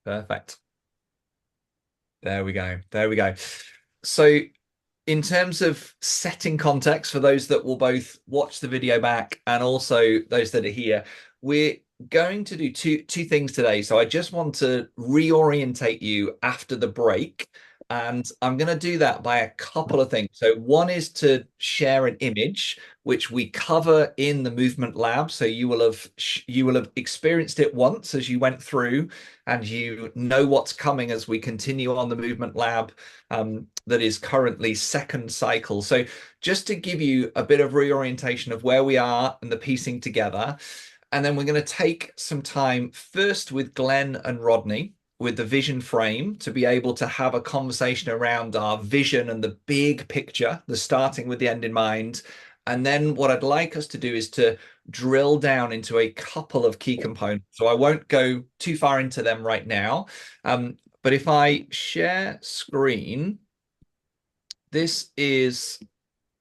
Perfect. There we go. There we go. So, in terms of setting context for those that will both watch the video back and also those that are here, we're going to do two things today. So, I just want to reorientate you after the break, and I'm going to do that by a couple of things. So, one is to share an image which we cover in the movement lab. So you will have experienced it once as you went through, and you know what's coming as we continue on the movement lab, that is currently second cycle. So just to give you a bit of reorientation of where we are and the piecing together. And then we're going to take some time first with Glenn and Rodney with the vision frame to be able to have a conversation around our vision and the big picture, the starting with the end in mind. And then what I'd like us to do is to drill down into a couple of key components. So I won't go too far into them right now. But if I share screen, this is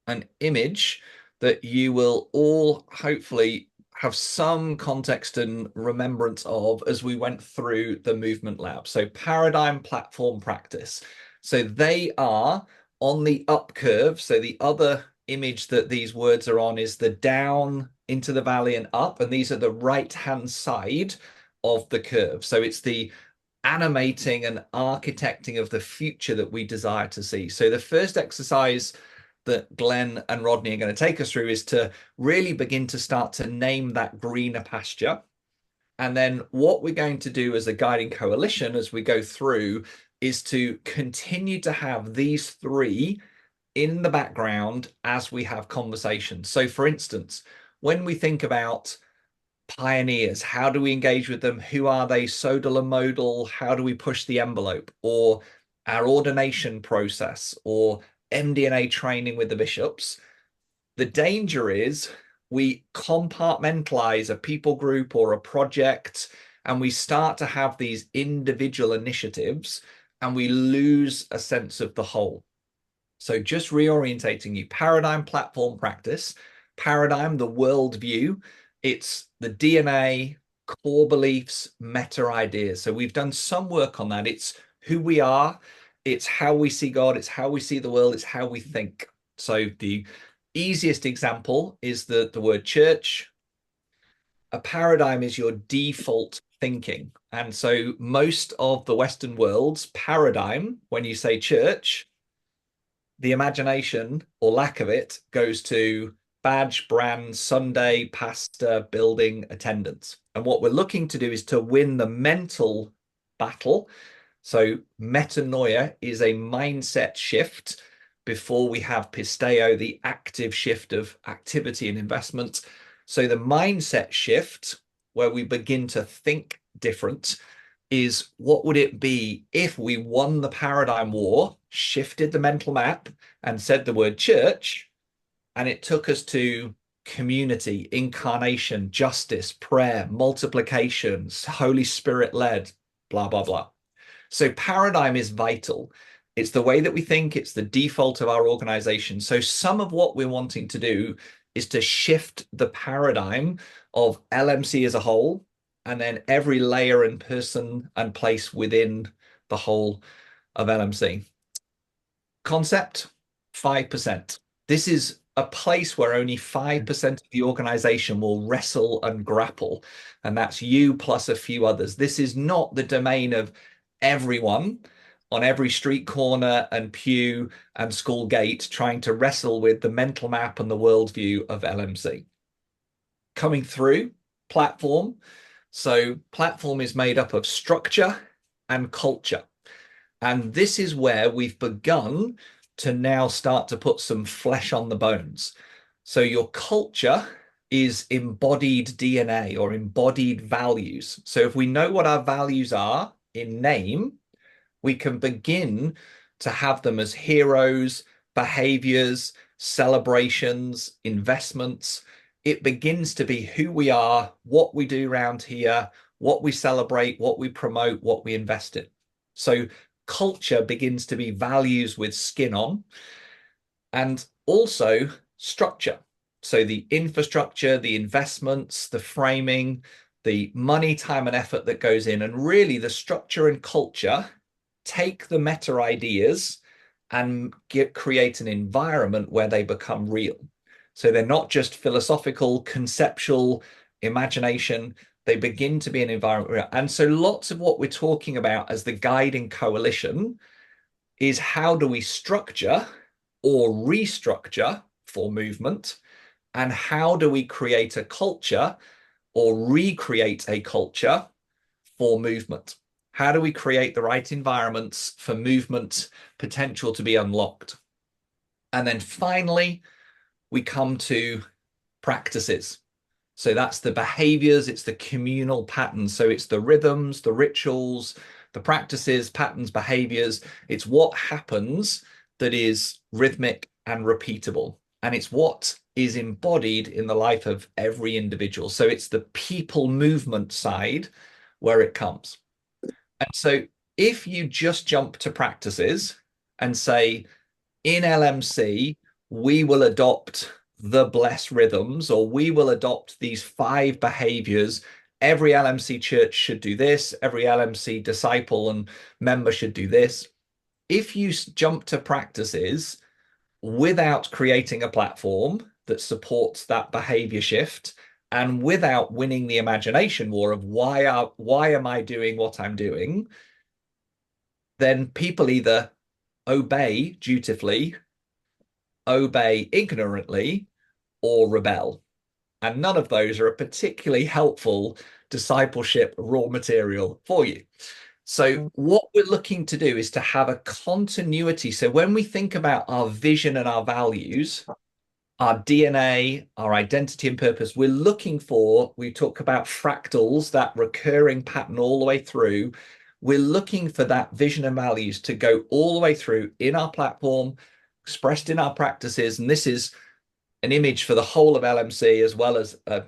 an image that you will all hopefully have some context and remembrance of as we went through the movement lab. So paradigm, platform, practice. So they are on the up curve. So the other image that these words are on is the down into the valley and up, and these are the right hand side of the curve. So it's the animating and architecting of the future that we desire to see. So the first exercise that Glenn and Rodney are going to take us through is to really begin to start to name that greener pasture. And then what we're going to do as a guiding coalition as we go through is to continue to have these three in the background as we have conversations. So for instance, when we think about pioneers, how do we engage with them? Who are they? Sodal and modal, how do we push the envelope? Or our ordination process, or MDNA training with the bishops. The danger is we compartmentalize a people group or a project, and we start to have these individual initiatives, and we lose a sense of the whole. So just reorientating you, paradigm, platform, practice. Paradigm, the worldview. It's the DNA, core beliefs, meta ideas. So we've done some work on that. It's who we are. It's how we see God. It's how we see the world. It's how we think. So the easiest example is the word church. A paradigm is your default thinking. And so most of the Western world's paradigm, when you say church, the imagination or lack of it goes to badge, brand, Sunday, pastor, building, attendance. And what we're looking to do is to win the mental battle. So metanoia is a mindset shift before we have pisteo, the active shift of activity and investment. So the mindset shift, where we begin to think different, is what would it be if we won the paradigm war, shifted the mental map, and said the word church, and it took us to community, incarnation, justice, prayer, multiplication, Holy Spirit led, blah, blah, blah. So paradigm is vital. It's the way that we think, it's the default of our organization. So some of what we're wanting to do is to shift the paradigm of LMC as a whole, and then every layer and person and place within the whole of LMC. Concept, 5%. This is a place where only 5% of the organization will wrestle and grapple. And that's you plus a few others. This is not the domain of everyone on every street corner and pew and school gate trying to wrestle with the mental map and the worldview of LMC. Coming through, platform. So platform is made up of structure and culture. And this is where we've begun to now start to put some flesh on the bones. So your culture is embodied DNA or embodied values. So if we know what our values are in name, we can begin to have them as heroes, behaviors, celebrations, investments. It begins to be who we are, what we do around here, what we celebrate, what we promote, what we invest in. So culture begins to be values with skin on, and also structure. So the infrastructure, the investments, the framing, the money, time, and effort that goes in, and really the structure and culture take the meta ideas and create an environment where they become real. So they're not just philosophical, conceptual imagination. They begin to be an environment. And so lots of what we're talking about as the guiding coalition is how do we structure or restructure for movement, and how do we create a culture or recreate a culture for movement? How do we create the right environments for movement potential to be unlocked? And then finally, we come to practices. So that's the behaviors, it's the communal patterns. So it's the rhythms, the rituals, the practices, patterns, behaviors. It's what happens that is rhythmic and repeatable. And it's what is embodied in the life of every individual. So it's the people movement side where it comes. And so if you just jump to practices and say, in LMC, we will adopt the blessed rhythms, or we will adopt these 5 behaviors. Every LMC church should do this. Every LMC disciple and member should do this. If you jump to practices without creating a platform that supports that behavior shift, and without winning the imagination war of why am I doing what I'm doing, then people either obey dutifully, obey ignorantly, or rebel. And none of those are a particularly helpful discipleship raw material for you. So what we're looking to do is to have a continuity. So when we think about our vision and our values, our DNA, our identity and purpose, we talk about fractals, that recurring pattern all the way through. We're looking for that vision and values to go all the way through in our platform, expressed in our practices. And this is an image for the whole of LMC, as well as a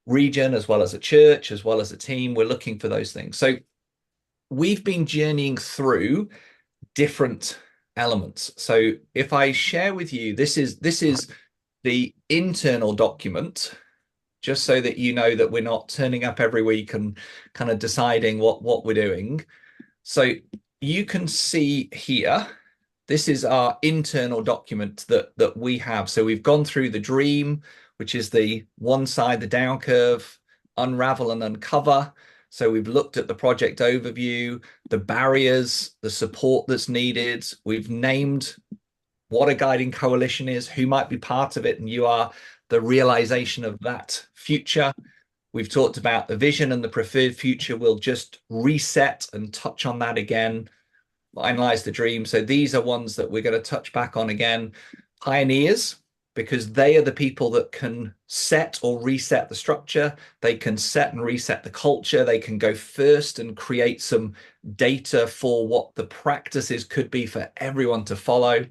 region, as well as a church, as well as a team. We're looking for those things. So we've been journeying through different elements. So if I share with you, this is the internal document, just so that you know that we're not turning up every week and kind of deciding what we're doing. So you can see here, this is our internal document that we have. So we've gone through the dream, which is the one side, the down curve, unravel and uncover. So we've looked at the project overview, the barriers, the support that's needed. We've named what a guiding coalition is, who might be part of it, and you are the realization of that future. We've talked about the vision and the preferred future. We'll just reset and touch on that again. Finalize the dream. So these are ones that we're going to touch back on again. Pioneers, because they are the people that can set or reset the structure. They can set and reset the culture. They can go first and create some data for what the practices could be for everyone to follow.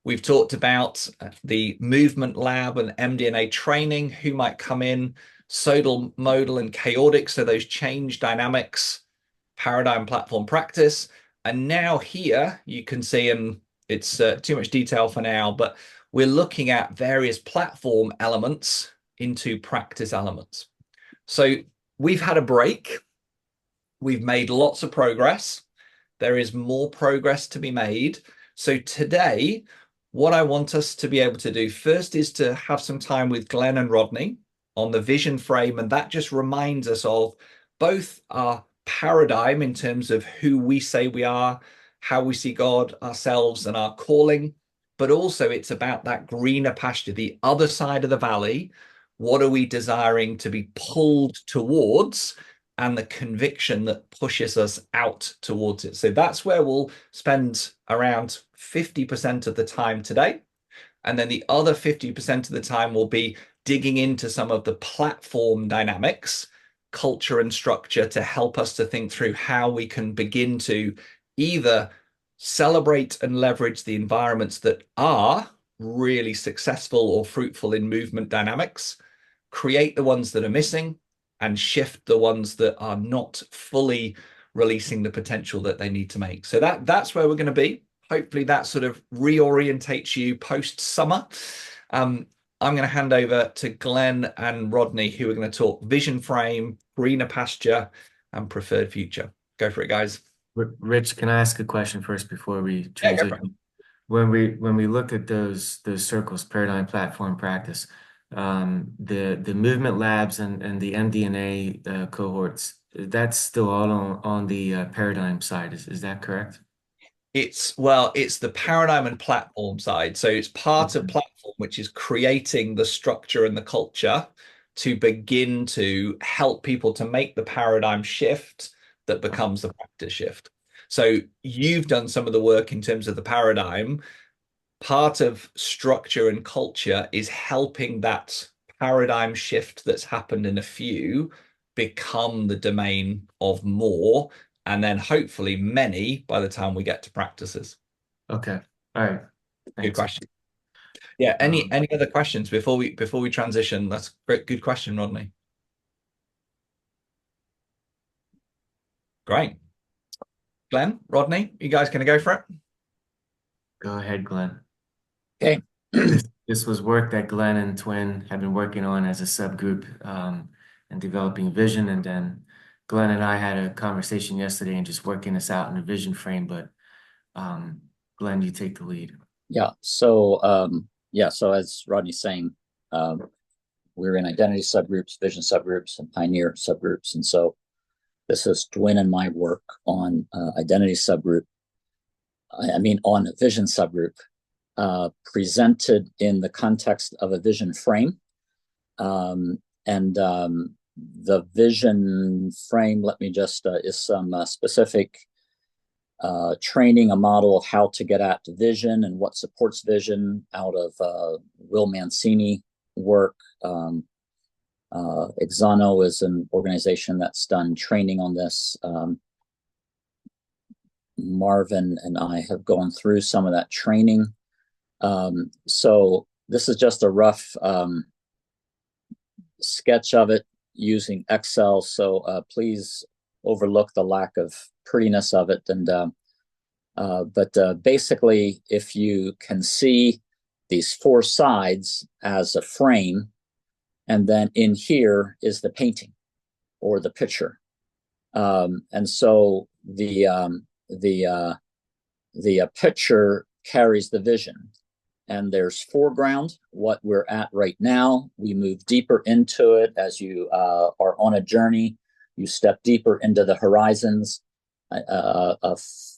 We've talked about the movement lab and MDNA training, who might come in, sodal, modal, and chaotic. So those change dynamics, paradigm, platform, practice. And now here you can see, and it's too much detail for now, but we're looking at various platform elements into practice elements. So we've had a break. We've made lots of progress. There is more progress to be made. So today, what I want us to be able to do first is to have some time with Glenn and Rodney on the vision frame. And that just reminds us of both our paradigm in terms of who we say we are, how we see God, ourselves, and our calling. But also it's about that greener pasture, the other side of the valley. What are we desiring to be pulled towards, and the conviction that pushes us out towards it. So that's where we'll spend around 50% of the time today. And then the other 50% of the time will be digging into some of the platform dynamics, culture and structure, to help us to think through how we can begin to either celebrate and leverage the environments that are really successful or fruitful in movement dynamics, create the ones that are missing, and shift the ones that are not fully releasing the potential that they need to make. So that's where we're going to be. Hopefully that sort of reorientates you post-summer. I'm going to hand over to Glenn and Rodney, who are going to talk vision frame, greener pasture, and preferred future. Go for it, guys. Rich, can I ask a question first before we Yeah, go for it. transition? When we look at those circles, paradigm, platform, practice, the movement labs and the MDNA cohorts, that's still all on the paradigm side. Is that correct? It's the paradigm and platform side. So it's part of Okay. platform, which is creating the structure and the culture to begin to help people to make the paradigm shift that becomes the practice shift. So you've done some of the work in terms of the paradigm. Part of structure and culture is helping that paradigm shift that's happened in a few become the domain of more, and then hopefully many by the time we get to practices. Okay. All right. Good Thanks. question. Yeah. Any Um, any other questions before we transition? That's a great, good question, Rodney. Great. Glenn, Rodney, you guys gonna go for it? Go ahead, Glenn. Okay. This was work that Glenn and Twin have been working on as a subgroup and developing vision. And then Glenn and I had a conversation yesterday and just working this out in a vision frame. But um, Glenn, you take the lead. Yeah. So as Rodney's saying, um, we're in identity subgroups, vision subgroups, and pioneer subgroups. And so this is Dwayne and my work on identity subgroup. I mean, on a vision subgroup, presented in the context of a vision frame. And the vision frame, let me just, is some specific training, a model of how to get at vision and what supports vision out of Will Mancini work. Exano is an organization that's done training on this. Marvin and I have gone through some of that training. So this is just a rough sketch of it using Excel. So please overlook the lack of prettiness of it. But basically, if you can see these four sides as a frame, and then in here is the painting or the picture. And so the picture carries the vision. And there's foreground, what we're at right now. We move deeper into it as you are on a journey. You step deeper into the horizons,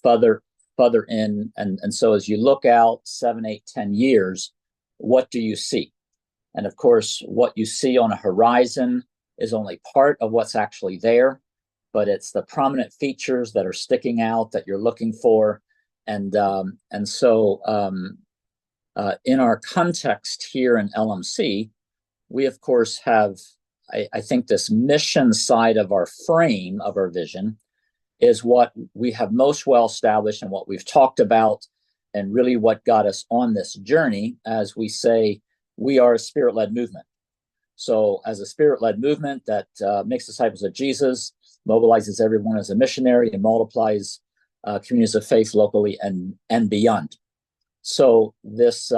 further in. And so as you look out 7, 8, 10 years, what do you see? And of course, what you see on a horizon is only part of what's actually there, but it's the prominent features that are sticking out that you're looking for. In our context here in LMC, we of course have, I think, this mission side of our frame of our vision is what we have most well established and what we've talked about, and really what got us on this journey. As we say, we are a spirit-led movement. So as a spirit-led movement that makes disciples of Jesus, mobilizes everyone as a missionary, and multiplies communities of faith locally and beyond. So this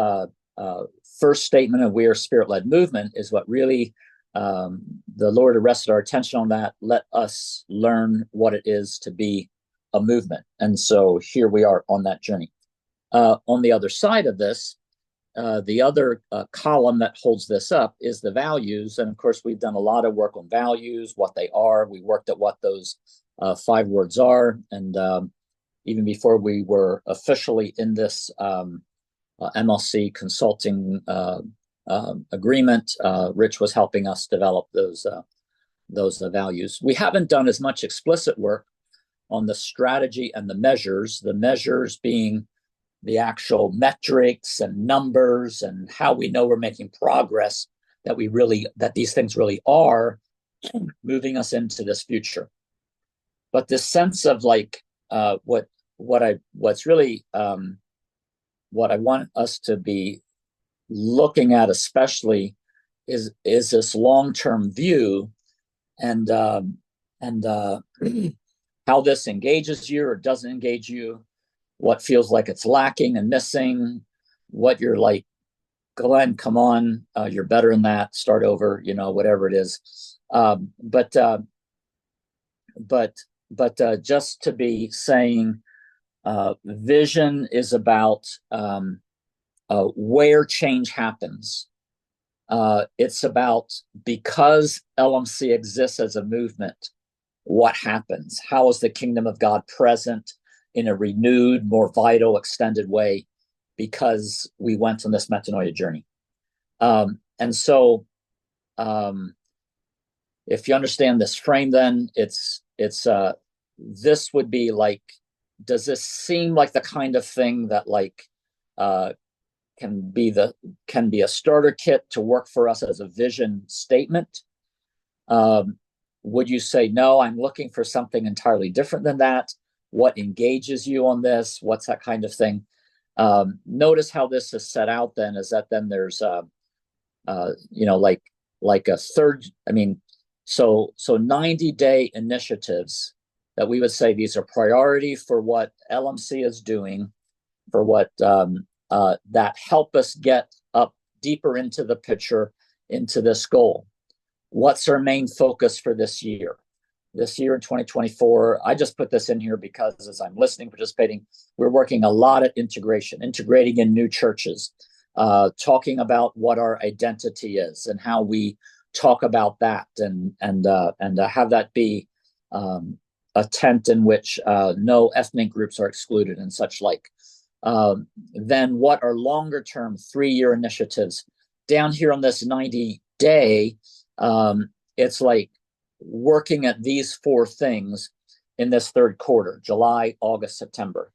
first statement of we are spirit-led movement is what really the Lord arrested our attention on. That let us learn what it is to be a movement. And so here we are on that journey. On the other side of this, the other column that holds this up is the values. And of course, we've done a lot of work on values, what they are. We worked at what those 5 words are. And even before we were officially in this MLC consulting agreement, Rich was helping us develop those values. We haven't done as much explicit work on the strategy and the measures being the actual metrics and numbers and how we know we're making progress, that these things really are moving us into this future. But this sense of like what's really what I want us to be looking at especially is this long-term view, and how this engages you or doesn't engage you, what feels like it's lacking and missing, what you're like, Glenn, come on, you're better than that. Start over, whatever it is. But just to be saying, vision is about where change happens. It's about, because LMC exists as a movement, what happens? How is the kingdom of God present in a renewed, more vital, extended way because we went on this metanoia journey? And so if you understand this frame, then it's this would be like, does this seem like the kind of thing that can be a starter kit to work for us as a vision statement? Would you say, no, I'm looking for something entirely different than that? What engages you on this? What's that kind of thing? Notice how this is set out then, is that then there's like a third, so 90-day initiatives that we would say these are priority for what LMC is doing, for what that help us get up deeper into the picture, into this goal. What's our main focus for this year? This year in 2024, I just put this in here because as I'm listening, participating, we're working a lot at integrating in new churches, talking about what our identity is and how we talk about that, and have that be a tent in which no ethnic groups are excluded and such like. Then what are longer term 3-year initiatives? Down here on this 90-day, it's like working at these 4 things in this third quarter: July, August, September.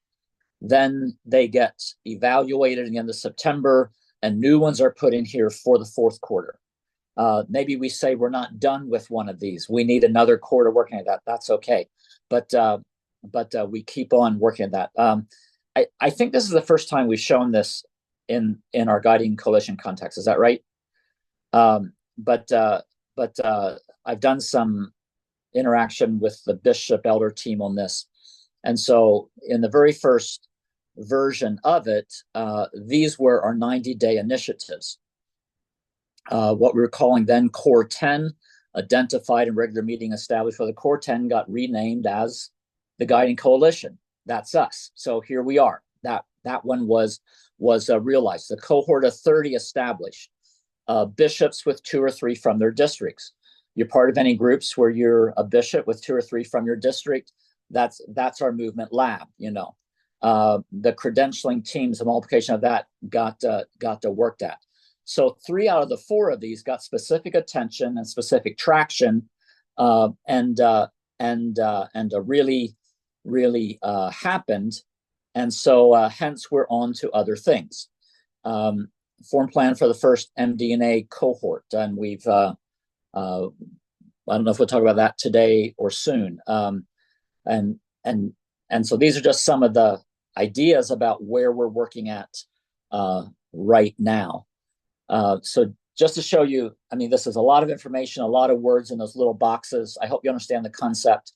Then they get evaluated at the end of September, and new ones are put in here for the fourth quarter. Maybe we say we're not done with one of these. We need another quarter working at that. That's okay. But we keep on working at that. I think this is the first time we've shown this in our Guiding Coalition context. Is that right? But I've done some interaction with the Bishop Elder team on this. And so in the very first version of it, these were our 90-day initiatives. What we were calling then Core 10, identified and regular meeting established for the Core 10, got renamed as the Guiding Coalition. That's us. So here we are. That one was realized. The cohort of 30 established. Bishops with 2 or 3 from their districts. You're part of any groups where you're a bishop with 2 or 3 from your district. That's our movement lab. The credentialing teams, the multiplication of that got worked at. So 3 out of the 4 of these got specific attention and specific traction, and really happened. And so hence we're on to other things. Form plan for the first MD&A cohort, and we've I don't know if we'll talk about that today or soon. And so these are just some of the ideas about where we're working at right now. So just to show you, this is a lot of information, a lot of words in those little boxes. I hope you understand the concept.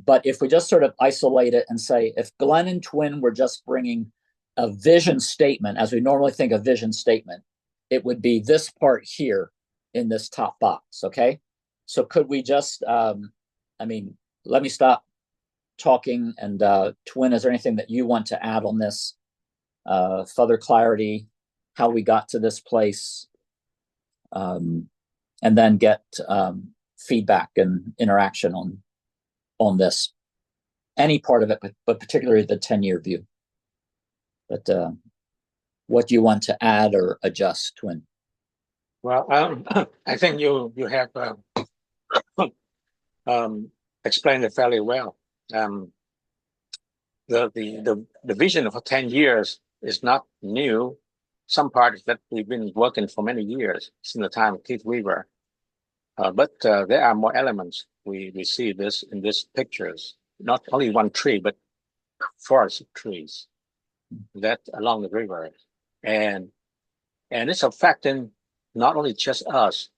But if we just sort of isolate it and say, if Glenn and Twin were just bringing a vision statement, as we normally think of vision statement, it would be this part here in this top box, okay? So could we just, let me stop talking, and Twin, is there anything that you want to add on this? Further clarity, how we got to this place, and then get feedback and interaction on this, any part of it, but particularly the 10-year view. But what do you want to add or adjust, Twin? Well, I think you have explained it fairly well. The vision for 10 years is not new. Some parts that we've been working for many years since the time of Keith Weaver. But there are more elements. We see this in these pictures, not only one tree, but forest of trees that along the river. And it's affecting not only just us,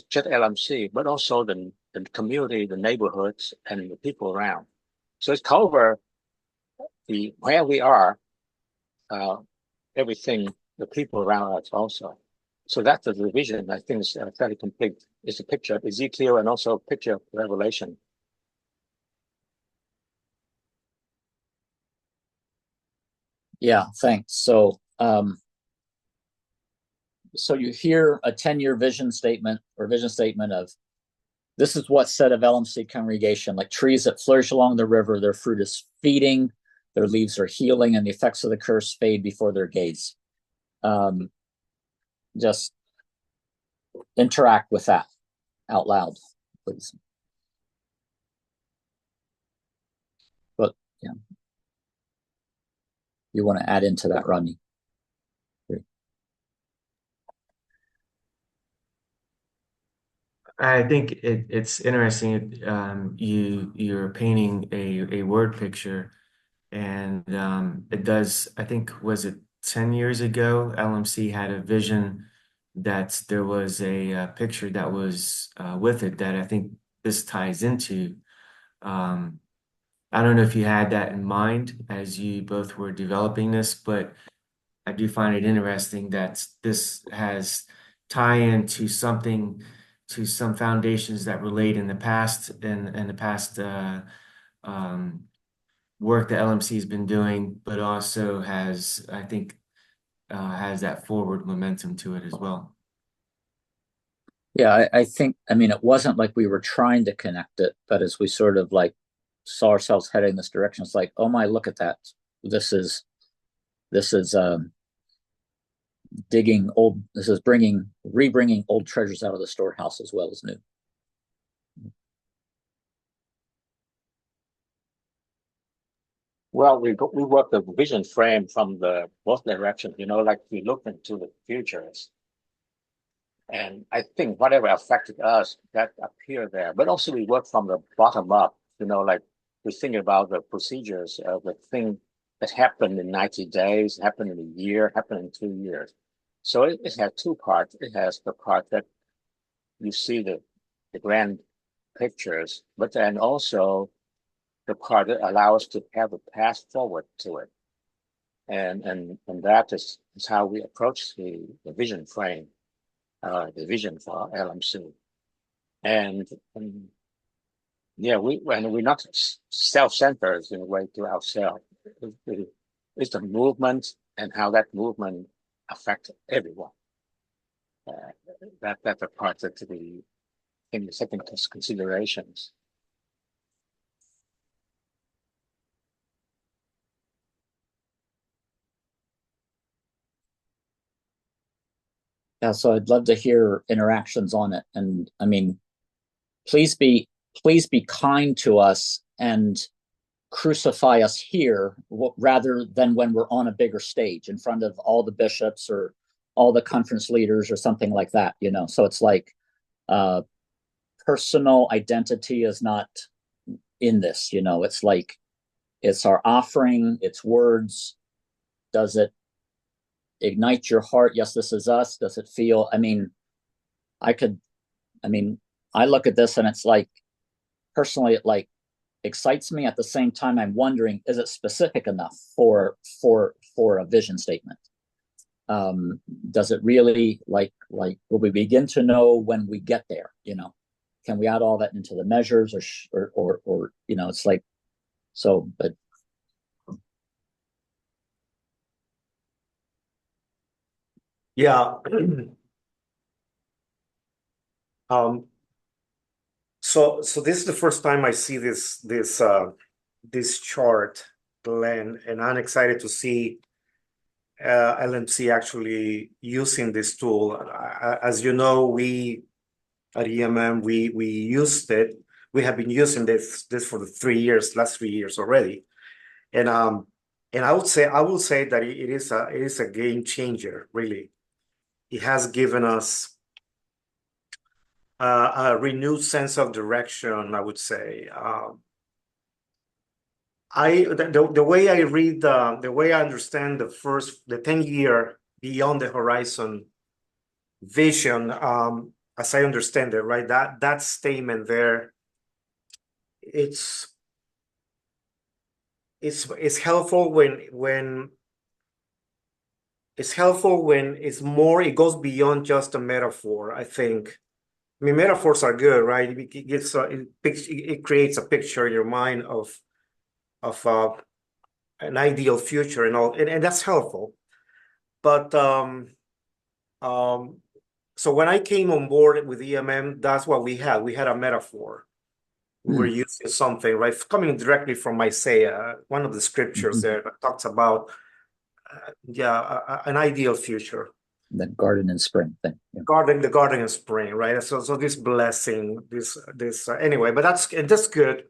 just LMC, but also the community, the neighborhoods, and the people around. So it's cover where we are, everything, the people around us also. So that's the vision. I think is fairly complete. It's a picture of Ezekiel and also a picture of Revelation. Yeah, thanks. So so you hear a 10-year vision statement or vision statement of this is what's said of LMC congregation, like trees that flourish along the river, their fruit is feeding, their leaves are healing, and the effects of the curse fade before their gaze. Just interact with that out loud, please. But yeah, you want to add into that, Rodney? I think it's interesting. You're painting a word picture, and it does. I think was it 10 years ago, LMC had a vision that there was a picture that was with it that I think this ties into. I don't know if you had that in mind as you both were developing this, but I do find it interesting that this has tie into something, to some foundations that relate in the past, in the past work that LMC has been doing, but also has, I think, has that forward momentum to it as well. Yeah, I think, I mean, it wasn't like we were trying to connect it, but as we sort of like saw ourselves heading in this direction, it's like, oh my, look at that. This is rebringing old treasures out of the storehouse as well as new. Well, we work the vision frame from the both directions, like we look into the futures. And I think whatever affected us, that appear there. But also we work from the bottom up, like we think about the procedures of the thing that happened in 90 days, happened in a year, happened in 2 years. So it has two parts. It has the part that you see the grand pictures, but then also the part that allows us to have a path forward to it. And that is how we approach the vision frame, the vision for LMC. And yeah, we're not self-centered in a way to ourselves. It's the movement and how that movement affects everyone. That's a part that we in the second considerations. Yeah, so I'd love to hear interactions on it. And I mean, please be kind to us and crucify us here rather than when we're on a bigger stage in front of all the bishops or all the conference leaders or something like that, So it's like personal identity is not in this, It's like it's our offering, it's words. Does it ignite your heart? Yes, this is us. Does it feel? I mean, I look at this and it's like, personally, it like excites me. At the same time, I'm wondering, is it specific enough for a vision statement? Does it really like will we begin to know when we get there? Can we add all that into the measures or it's like so, but. Yeah. So this is the first time I see this chart, Glenn, and I'm excited to see LMC actually using this tool. As you know, we at EMM we used it. We have been using this for the last 3 years already, and I will say that it is a game changer. Really, it has given us a renewed sense of direction, I would say. The way I read, the way I understand the 10-year beyond the horizon vision, as I understand it, right? That statement there, it's helpful when it's helpful when it goes beyond just a metaphor, I think. I mean, metaphors are good, right? It creates a picture in your mind of an ideal future and all, and that's helpful. But so when I came on board with EMM, that's what we had. We had a metaphor. We were using something, right? Coming directly from Isaiah, one of the scriptures there that talks about, an ideal future. The garden in spring thing. Yeah. The garden in spring, right? So this blessing, this anyway, but that's good.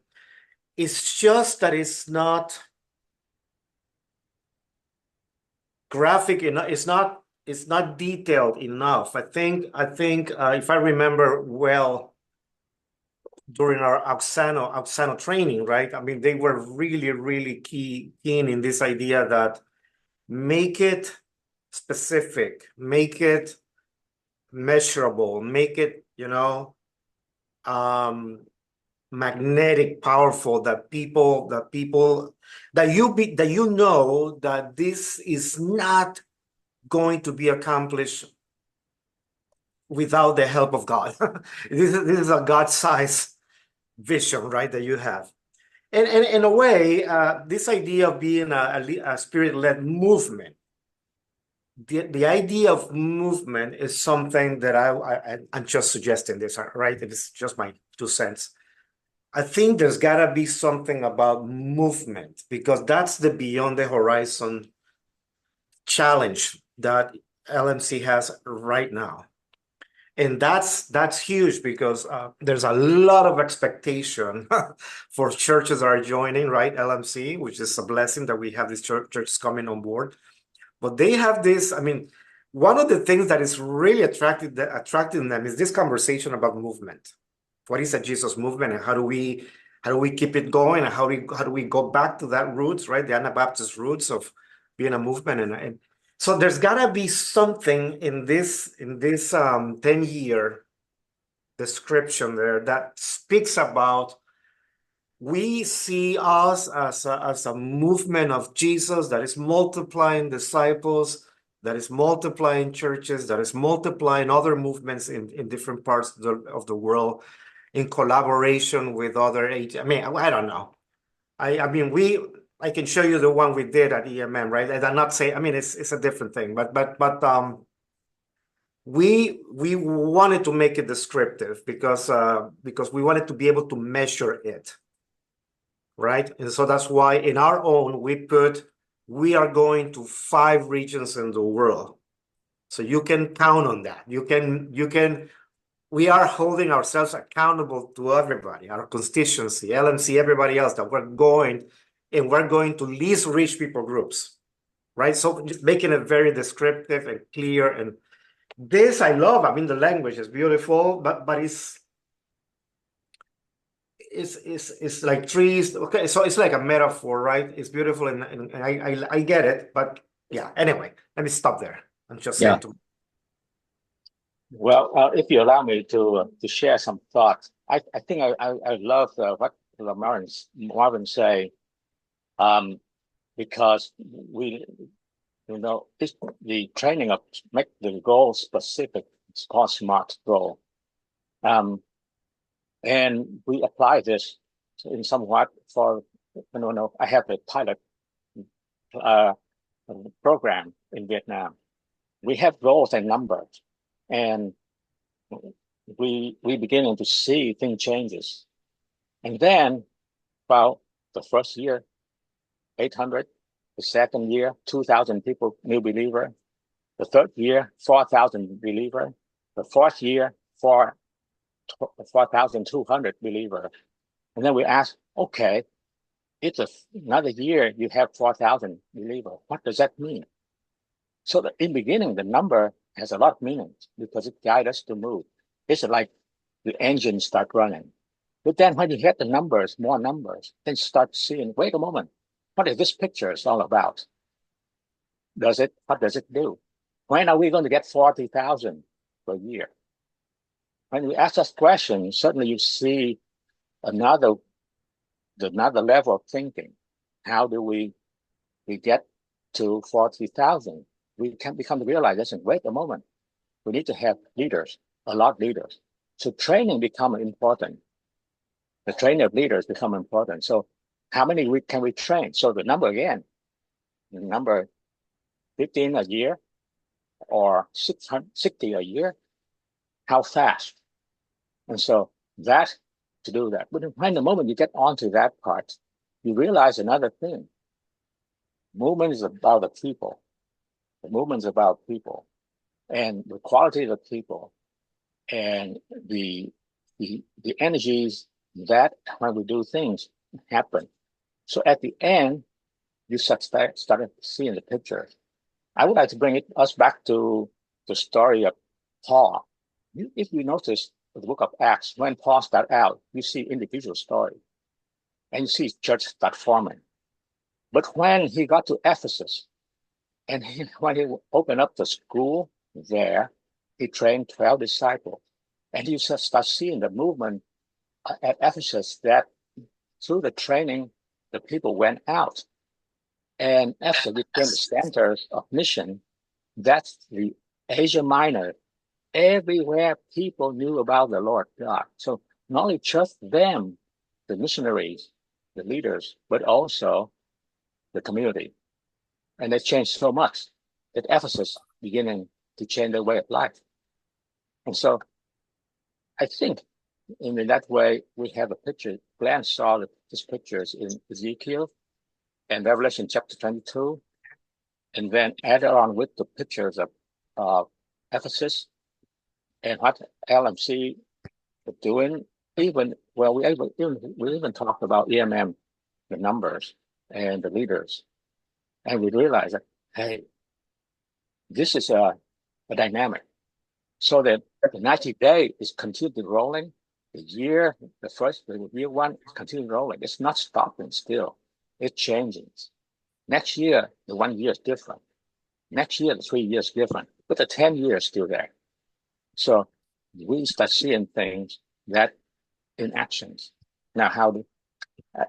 It's just that it's not graphic enough. It's not detailed enough. I think if I remember well, during our Auxano training, right? I mean, they were really keen in this idea that make it specific, make it measurable, make it, magnetic, powerful, that this is not going to be accomplished without the help of God. This is a God-sized vision, right, that you have. And in a way, this idea of being a spirit-led movement, the idea of movement is something that I'm just suggesting this, right? It's just my 2 cents. I think there's got to be something about movement, because that's the beyond the horizon challenge that LMC has right now. And that's huge, because there's a lot of expectation for churches that are joining, right? LMC, which is a blessing that we have these churches coming on board. But they have this, I mean, one of the things that is really attracting them is this conversation about movement. What is a Jesus movement, and how do we keep it going, and how do we go back to that roots, right? The Anabaptist roots of being a movement. And so there's gotta be something in this 10-year description there that speaks about, we see us as a movement of Jesus that is multiplying disciples, that is multiplying churches, that is multiplying other movements in different parts of the world, in collaboration with other I mean, I don't know. I can show you the one we did at EMM, right? And I'm not saying, I mean, it's a different thing, but we wanted to make it descriptive because we wanted to be able to measure it, right? And so that's why in our own we are going to 5 regions in the world, so you can count on that. We are holding ourselves accountable to everybody, our constituency, LMC, everybody else, that we're going to least reach people groups, right? So just making it very descriptive and clear. And this I love. I mean, the language is beautiful, but it's like trees. Okay, so it's like a metaphor, right? It's beautiful, and I get it. But yeah, anyway, let me stop there. I'm just saying to. Well, if you allow me to share some thoughts, I think I love what Marvin say, because the training of make the goal specific. It's called SMART goal, and we apply this in somewhat for I have a pilot program in Vietnam. We have goals and numbers. And we beginning to see things changes. And then, well, the first year, 800, the second year, 2,000 people, new believer. The third year, 4,000 believer. The fourth year, 4,200 believer. And then we ask, okay, it's another year you have 4,000 believer. What does that mean? So in the beginning, the number has a lot of meanings because it guides us to move. It's like the engine start running. But then when you hit the numbers, more numbers, then start seeing, wait a moment, what is this picture is all about? What does it do? When are we going to get 40,000 per year? When we ask us questions, suddenly you see another level of thinking. How do we get to 40,000? we can become the realization, wait a moment, we need to have leaders, a lot of leaders. So training become important. The training of leaders become important. So how many can we train? So the number again, the number 15 a year or 660 a year, how fast? And so that, to do that. But when the moment you get onto that part, you realize another thing. Movement is about the people. The movement is about people and the quality of the people and the energies that when we do things happen. So at the end, you started seeing the picture. I would like to bring us back to the story of Paul. If you notice the book of Acts, when Paul started out, you see individual story and you see church start forming. But when he got to Ephesus and when he opened up the school there, he trained 12 disciples. And you start seeing the movement at Ephesus that through the training, the people went out. And Ephesus became the center of mission. That's the Asia Minor. Everywhere people knew about the Lord God. So not only just them, the missionaries, the leaders, but also the community. And they changed so much that Ephesus beginning to change their way of life. And so I think in that way, we have a picture. Glenn saw these pictures in Ezekiel and Revelation chapter 22, and then added on with the pictures of Ephesus and what LMC was doing. Even, well, we even talked about EMM, the numbers and the leaders. And we realized that, hey, this is a dynamic. So that the 90 day is continually rolling. The year one is continually rolling. It's not stopping still. It's changing. Next year, the 1 year is different. Next year, the 3 years is different. But the 10 years is still there. So we start seeing things that in actions. Now,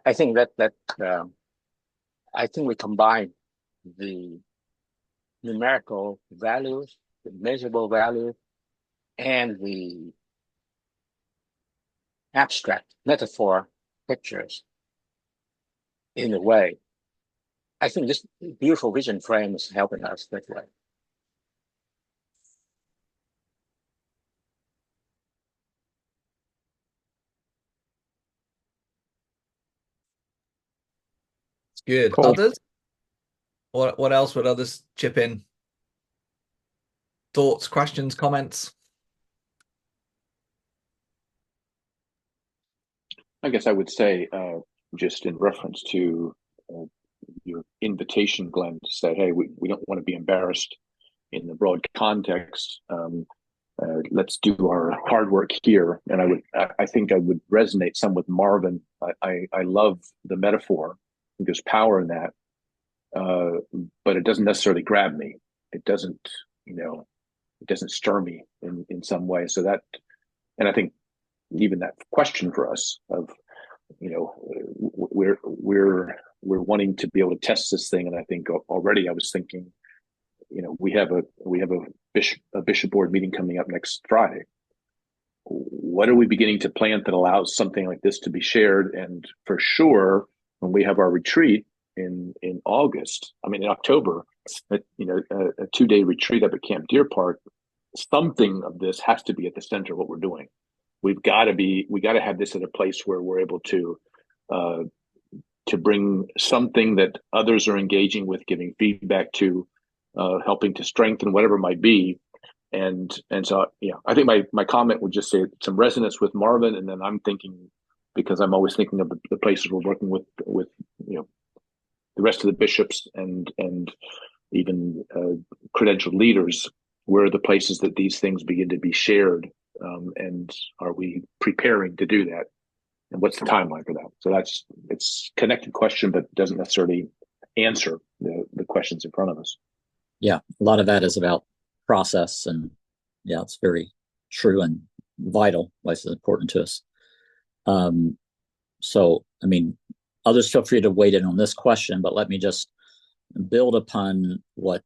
I think I think we combine the numerical values, the measurable values, and the abstract metaphor pictures in a way. I think this beautiful vision frame is helping us that way. Good. Cool. Others? What else would others chip in? Thoughts, questions, comments? I guess I would say, just in reference to your invitation, Glenn, to say, hey, we don't want to be embarrassed in the broad context. Let's do our hard work here. And I think I would resonate some with Marvin. I love the metaphor. I think there's power in that. But it doesn't necessarily grab me. It doesn't, it doesn't stir me in some way. So that, and I think even that question for us of, we're wanting to be able to test this thing. And I think already I was thinking, we have a bishop board meeting coming up next Friday. What are we beginning to plant that allows something like this to be shared? And for sure, when we have our retreat in October, a 2-day retreat up at Camp Deer Park, something of this has to be at the center of what we're doing. We got to have this at a place where we're able to bring something that others are engaging with, giving feedback to, helping to strengthen whatever it might be. And so, I think my comment would just say some resonance with Marvin. And then I'm thinking, because I'm always thinking of the places we're working with, the rest of the bishops and even credentialed leaders, where are the places that these things begin to be shared? And are we preparing to do that? And what's the timeline for that? So it's a connected question, but doesn't necessarily answer the questions in front of us. Yeah, a lot of that is about process, and it's very true and vital. Why it's important to us. So, others feel free to weigh in on this question, but let me just build upon what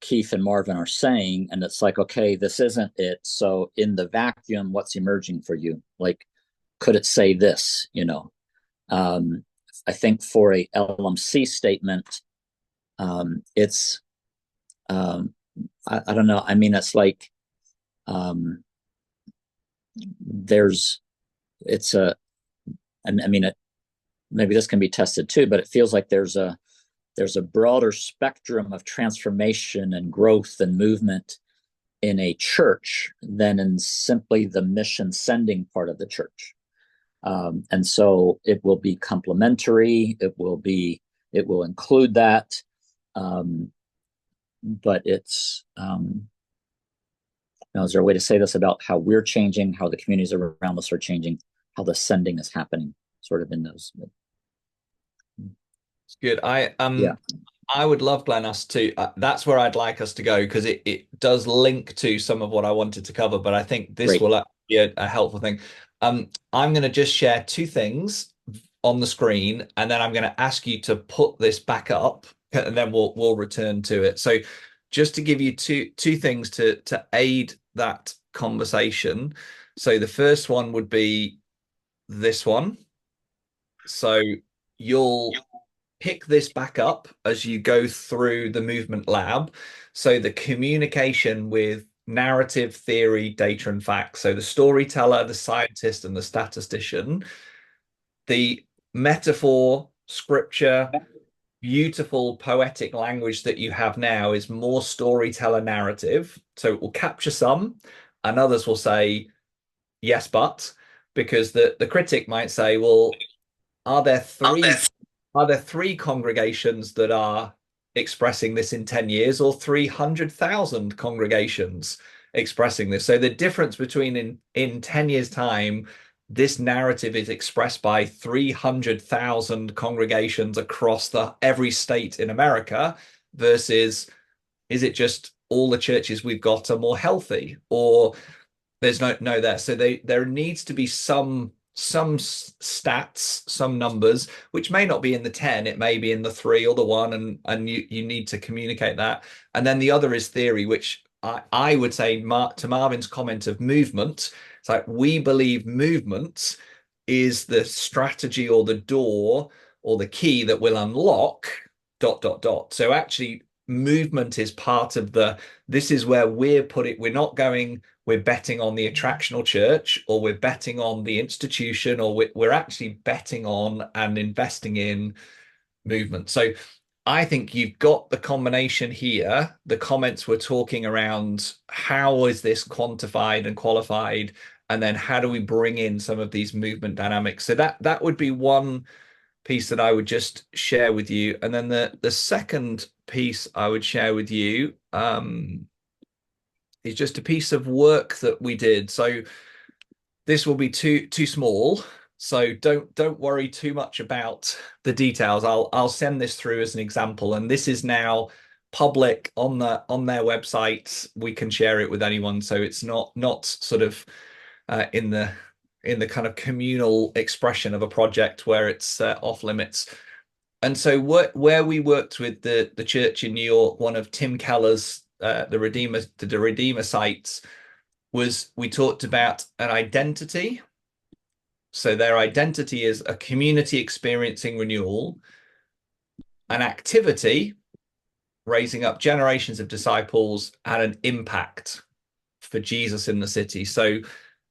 Keith and Marvin are saying, and it's like, okay, this isn't it. So in the vacuum, what's emerging for you? Like, could it say this? You know, I think for a LMC statement, it's I don't know. I mean, it's like it's a, I mean, maybe this can be tested too, but it feels like there's a broader spectrum of transformation and growth and movement in a church than in simply the mission sending part of the church. And so it will be complementary. It will include that. But it's, now, is there a way to say this about how we're changing, how the communities around us are changing, how the sending is happening, sort of in those? It's good. Yeah. I would love, Glenn, us to, that's where I'd like us to go, because it does link to some of what I wanted to cover, but I think this Great. will be a helpful thing. I'm going to just share two things on the screen, and then I'm going to ask you to put this back up, and then we'll return to it. So just to give you two things to aid that conversation. So the first one would be this one. So you'll pick this back up as you go through the movement lab. So the communication with narrative, theory, data, and facts. So the storyteller, the scientist, and the statistician. The metaphor, scripture, beautiful poetic language that you have now is more storyteller narrative. So it will capture some, and others will say, yes, but, because the critic might say, well, are there three congregations that are expressing this in 10 years, or 300,000 congregations expressing this? So the difference between in 10 years' time, this narrative is expressed by 300,000 congregations across every state in America, versus, is it just all the churches we've got are more healthy, or there's no there. So there needs to be some stats, some numbers, which may not be in the 10, it may be in the 3 or the 1, and you need to communicate that. And then the other is theory, which I would say, to Marvin's comment of movement, it's like, we believe movement is the strategy or the door or the key that will unlock ... So actually movement is part of this is where we're betting on the attractional church, or we're betting on the institution, or we're actually betting on and investing in movement. So I think you've got the combination here. The comments were talking around how is this quantified and qualified, and then how do we bring in some of these movement dynamics. So that would be one piece that I would just share with you. And then the second piece I would share with you is just a piece of work that we did. So this will be too small, so don't worry too much about the details. I'll send this through as an example, and this is now public on their website. We can share it with anyone, so it's not sort of in the kind of communal expression of a project where it's off limits. And so where we worked with the church in New York, one of Tim Keller's the Redeemer sites, was we talked about an identity. So their identity is a community experiencing renewal, an activity, raising up generations of disciples, and an impact for Jesus in the city. So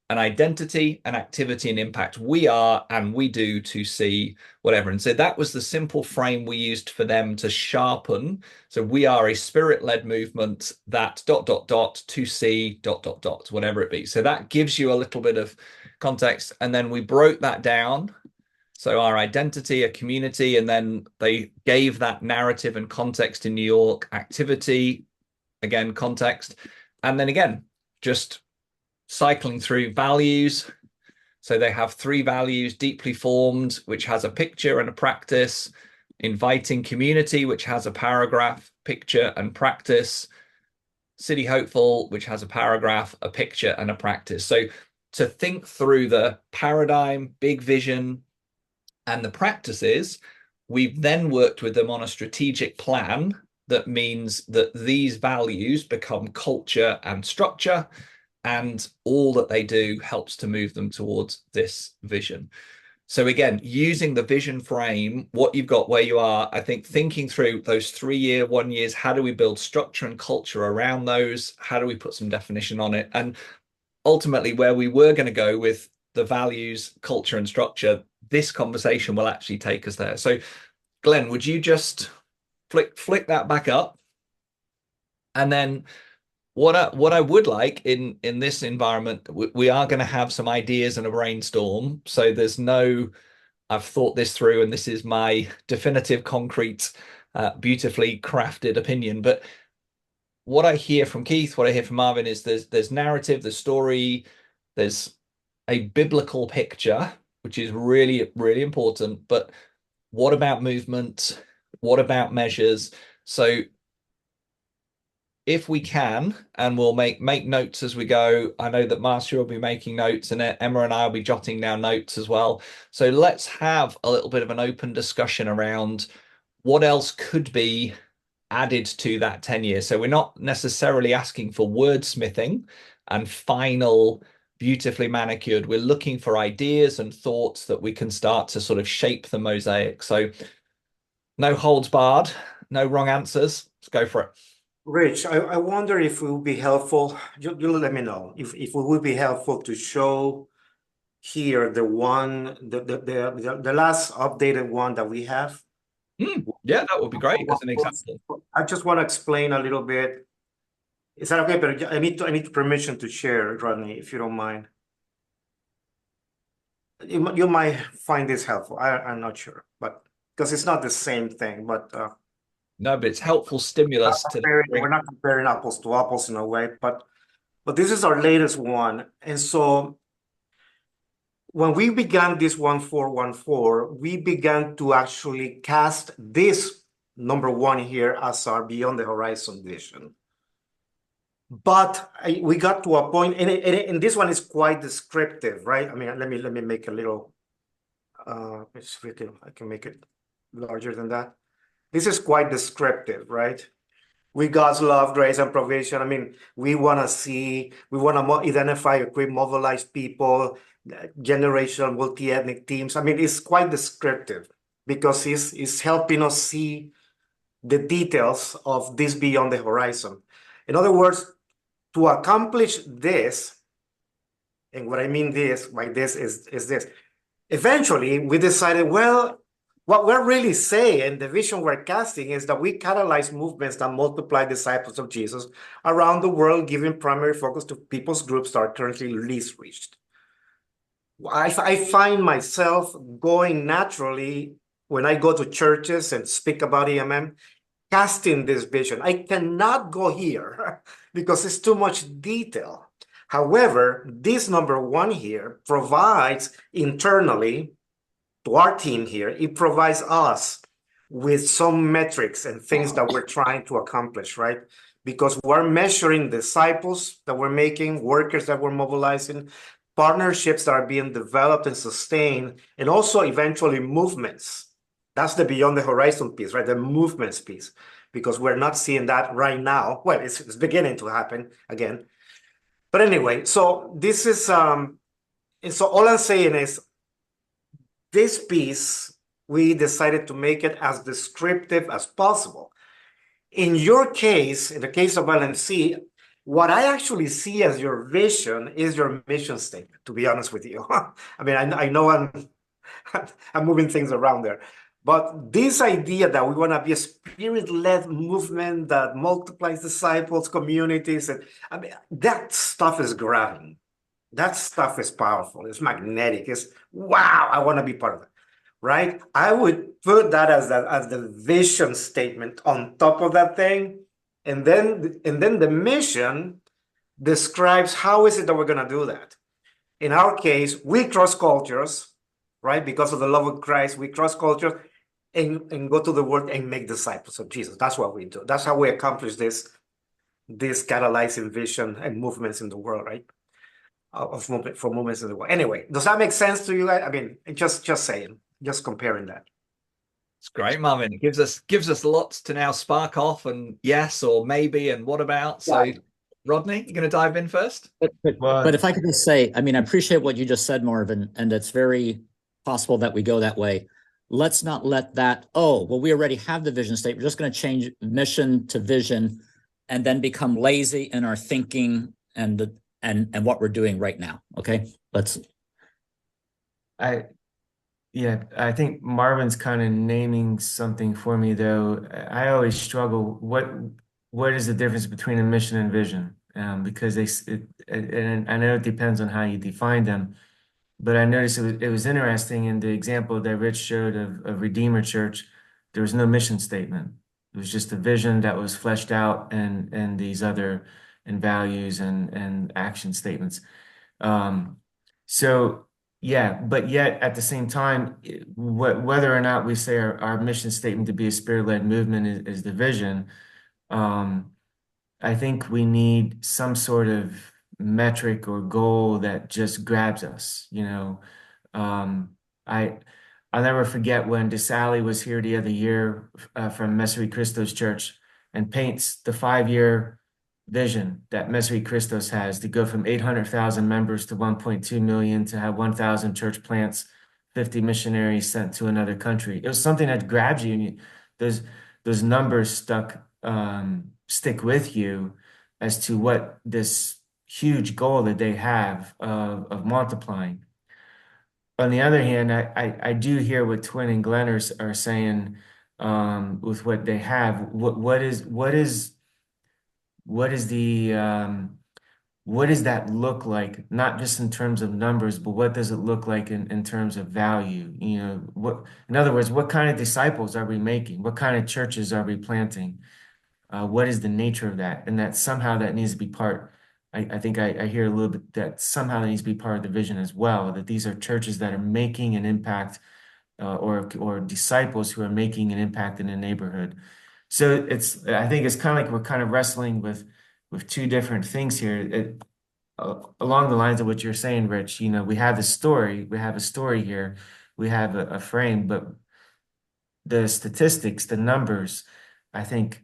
an identity, an activity, and impact. We are and we do to see whatever. And so that was the simple frame we used for them to sharpen. So we are a spirit-led movement that ... to see ... whatever it be. So that gives you a little bit of context. And then we broke that down. So our identity, a community, and then they gave that narrative and context in New York. Activity, again, context. And then again, just cycling through values. So they have 3 values: deeply formed, which has a picture and a practice; inviting community, which has a paragraph, picture, and practice; city hopeful, which has a paragraph, a picture, and a practice. So to think through the paradigm, big vision, and the practices, we've then worked with them on a strategic plan that means that these values become culture and structure, and all that they do helps to move them towards this vision. So again, using the vision frame, what you've got where you are, I think thinking through those 3-year, 1 years, how do we build structure and culture around those? How do we put some definition on it? And ultimately, where we were going to go with the values, culture, and structure, this conversation will actually take us there. So, Glenn, would you just flick that back up? And then what I would like in this environment, we are going to have some ideas and a brainstorm. So there's no, I've thought this through and this is my definitive, concrete, beautifully crafted opinion. But what I hear from Keith, what I hear from Marvin is there's narrative, there's story, there's a biblical picture, which is really, really important. But what about movement? What about measures? So if we can, and we'll make notes as we go. I know that Marcia will be making notes, and Emma and I will be jotting down notes as well. So let's have a little bit of an open discussion around what else could be added to that 10 years. So we're not necessarily asking for wordsmithing and final, beautifully manicured. We're looking for ideas and thoughts that we can start to sort of shape the mosaic. So no holds barred, no wrong answers. Let's go for it. Rich, I wonder if it would be helpful, you let me know, if it would be helpful to show here the last updated one that we have. Yeah, that would be great as an example. I just want to explain a little bit. Is that okay? But I need permission to share, Rodney, if you don't mind. You might find this helpful. I'm not sure, but because it's not the same thing, but no, but it's helpful stimulus we're not comparing apples to apples in a way, but this is our latest one. And so when we began this 1414, we began to actually cast this number 1 here as our Beyond the Horizon vision. But we got to a point, and this one is quite descriptive, right? I mean, let me make a little, let's see if I can make it larger than that. This is quite descriptive, right? We God's love, grace, and provision. I mean, we want to identify, equip, mobilize people, generational, multi-ethnic teams. I mean, it's quite descriptive because it's helping us see the details of this Beyond the Horizon. In other words, to accomplish this, and what I mean by this is this. Eventually, we decided, well, what we're really saying, the vision we're casting, is that we catalyze movements that multiply disciples of Jesus around the world, giving primary focus to people's groups that are currently least reached. I find myself going naturally when I go to churches and speak about EMM, casting this vision. I cannot go here because it's too much detail. However, this number 1 here provides internally to our team here, it provides us with some metrics and things that we're trying to accomplish, right? Because we're measuring disciples that we're making, workers that we're mobilizing, partnerships that are being developed and sustained, and also eventually movements. That's the Beyond the Horizon piece, right? The movements piece, because we're not seeing that right now. Well, it's beginning to happen again. But anyway, so this is, and so all I'm saying is, this piece, we decided to make it as descriptive as possible. In your case, in the case of LMC, what I actually see as your vision is your mission statement, to be honest with you. I mean, I know I'm moving things around there. But this idea that we want to be a spirit-led movement that multiplies disciples, communities, and I mean, that stuff is grabbing. That stuff is powerful. It's magnetic. It's wow, I want to be part of it, right? I would put that as the vision statement on top of that thing. And then the mission describes how is it that we're going to do that. In our case, we cross cultures, right? Because of the love of Christ, we cross cultures and go to the world and make disciples of Jesus. That's what we do. That's how we accomplish this catalyzing vision and movements in the world, right? For movements in the world. Anyway, does that make sense to you guys? I mean, just saying, just comparing that. It's great, Marvin. It gives us lots to now spark off and yes or maybe and what about. So, Right. Rodney, you're going to dive in first? But if I could just say, I mean, I appreciate what you just said, Marvin, and it's very possible that we go that way. Let's not let that, oh, well, we already have the vision state. We're just going to change mission to vision and then become lazy in our thinking and what we're doing right now. Okay. I think Marvin's kind of naming something for me though. I always struggle. What is the difference between a mission and vision? Because and I know it depends on how you define them. But I noticed it was interesting in the example that Rich showed of Redeemer Church. There was no mission statement. It was just a vision that was fleshed out and these other and values and action statements. So yeah, but yet at the same time, whether or not we say our mission statement to be a spirit-led movement is the vision, I think we need some sort of metric or goal that just grabs us, you know. I'll never forget when DeSally was here the other year from Messery Christos Church and paints the 5-year vision that Messery Christos has to go from 800,000 members to 1.2 million, to have 1,000 church plants, 50 missionaries sent to another country. It was something that grabs you, and those numbers stick with you as to what this huge goal that they have of multiplying. On the other hand, I do hear what Twin and Glenn are saying with what they have. What does that look like? Not just in terms of numbers, but what does it look like in terms of value? You know, in other words, what kind of disciples are we making? What kind of churches are we planting? What is the nature of that? And that somehow that needs to be part. I think I hear a little bit that somehow that needs to be part of the vision as well, that these are churches that are making an impact or disciples who are making an impact in the neighborhood. So I think it's kind of like we're kind of wrestling with two different things here. Along the lines of what you're saying, Rich, you know, we have a story here, we have a frame, but the statistics, the numbers, I think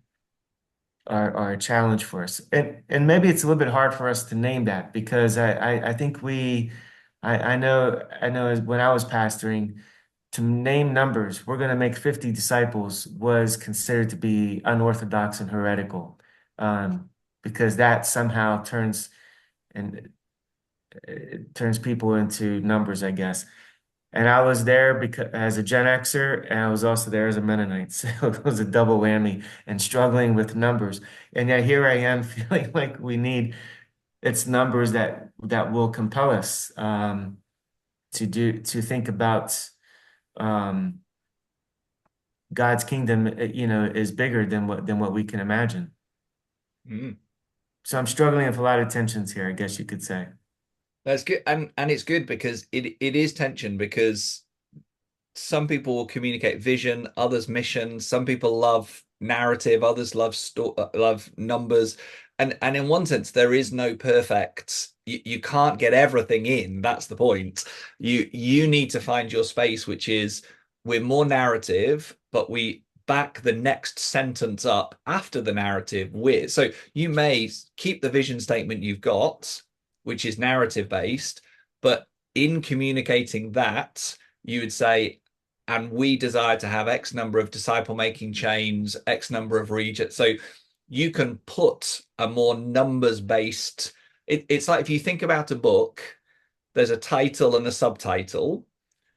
are a challenge for us. And maybe it's a little bit hard for us to name that because I think I know as when I was pastoring, to name numbers, we're going to make 50 disciples was considered to be unorthodox and heretical, because that somehow turns people into numbers, I guess. And I was there because as a Gen Xer, and I was also there as a Mennonite. So it was a double whammy and struggling with numbers. And yet here I am feeling like it's numbers that will compel us to think about God's kingdom, you know, is bigger than what we can imagine. Mm. So I'm struggling with a lot of tensions here, I guess you could say. That's good, and it's good because it is tension, because some people will communicate vision, others mission. Some people love narrative, others love numbers, and in one sense, there is no perfect. You can't get everything in. That's the point. You need to find your space, which is we're more narrative, but we back the next sentence up after the narrative with. So you may keep the vision statement you've got, which is narrative based, but in communicating that, you would say, and we desire to have X number of disciple making chains, X number of regions. So you can put a more numbers based. It's like if you think about a book, there's a title and a subtitle.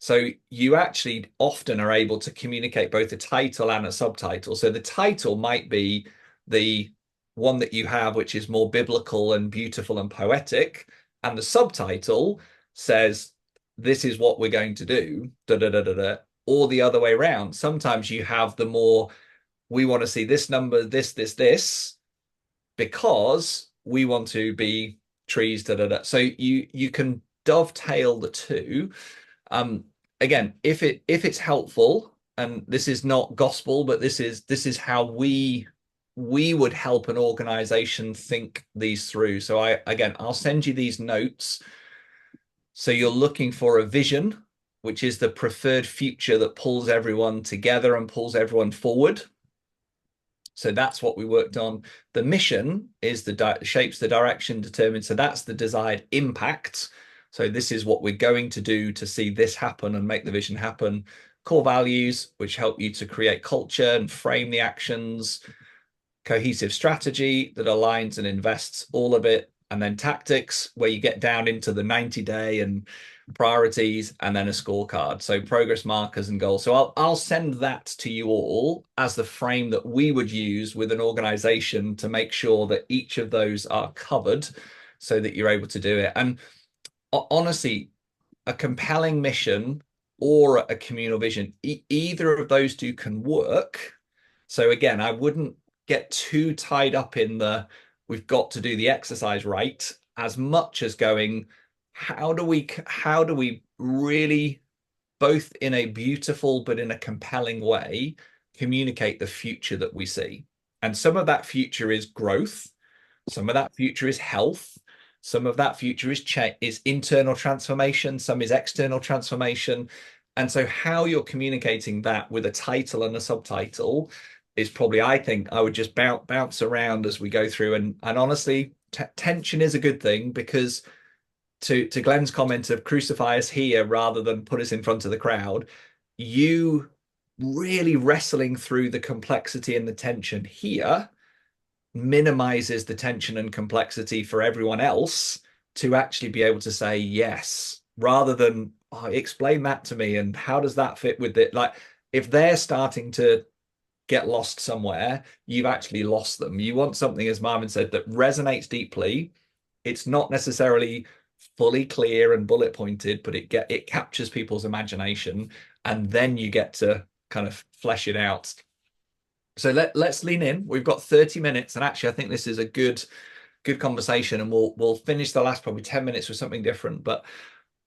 So you actually often are able to communicate both a title and a subtitle. So the title might be the one that you have, which is more biblical and beautiful and poetic, and the subtitle says, this is what we're going to do, da, da, da, da, da, or the other way around. Sometimes you have the more, we want to see this number, this, because we want to be trees, da, da, da. So you can dovetail the two. Again, if it's helpful, and this is not gospel, but this is how we would help an organization think these through. So I'll send you these notes. So you're looking for a vision, which is the preferred future that pulls everyone together and pulls everyone forward. So that's what we worked on. The mission is the shapes the direction, determined. So that's the desired impact. So this is what we're going to do to see this happen and make the vision happen. Core values, which help you to create culture and frame the actions. Cohesive strategy that aligns and invests all of it. And then tactics, where you get down into the 90-day and priorities, and then a scorecard. So progress markers and goals. So I'll send that to you all as the frame that we would use with an organization to make sure that each of those are covered so that you're able to do it. And honestly, a compelling mission or a communal vision, either of those two can work. So again, I wouldn't get too tied up in the we've got to do the exercise right, as much as going, how do we really, both in a beautiful but in a compelling way, communicate the future that we see? And some of that future is growth, some of that future is health, some of that future is internal transformation, some is external transformation. And so how you're communicating that with a title and a subtitle is probably, I think I would just bounce around as we go through. And honestly, tension is a good thing, because to Glenn's comment of crucify us here rather than put us in front of the crowd, you really wrestling through the complexity and the tension here minimizes the tension and complexity for everyone else to actually be able to say yes, rather than explain that to me and how does that fit with it. Like, if they're starting to get lost somewhere, you've actually lost them. You want something, as Marvin said, that resonates deeply. It's not necessarily fully clear and bullet pointed, but it captures people's imagination, and then you get to kind of flesh it out. So let's lean in. We've got 30 minutes, and actually I think this is a good conversation, and we'll finish the last probably 10 minutes with something different. But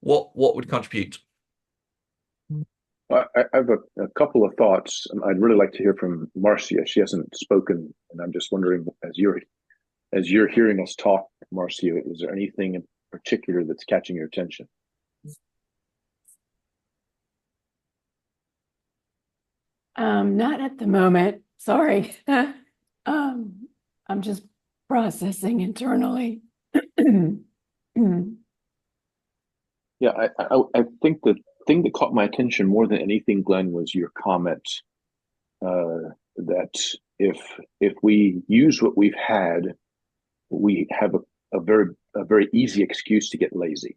what would contribute? I have a couple of thoughts. I'd really like to hear from Marcia. She hasn't spoken, and I'm just wondering, as you're hearing us talk, Marcia, is there anything in particular that's catching your attention? Not at the moment. Sorry. I'm just processing internally. Yeah, I think the thing that caught my attention more than anything, Glenn, was your comment that if we use what we've had, we have a very easy excuse to get lazy,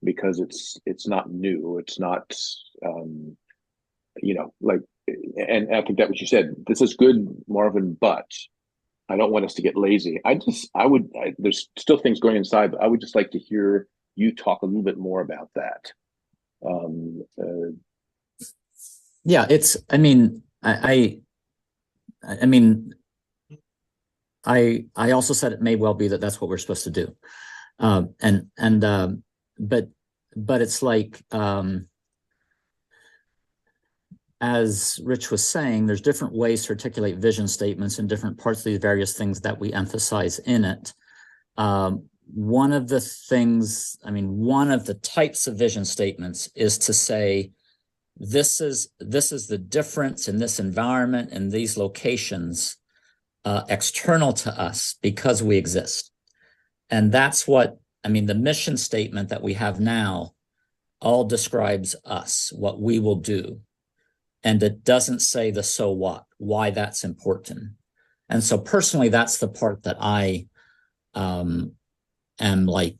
because it's not new. It's not like, and I think that what you said, this is good, Marvin, but I don't want us to get lazy. There's still things going inside, but I would just like to hear you talk a little bit more about that. Yeah, it's, I mean, I also said it may well be that that's what we're supposed to do. But it's like, as Rich was saying, there's different ways to articulate vision statements and different parts of these various things that we emphasize in it. One of the types of vision statements is to say, this is the difference in this environment and these locations external to us because we exist. And that's what, the mission statement that we have now all describes us, what we will do. And it doesn't say the so what, why that's important. And so personally, that's the part that I am like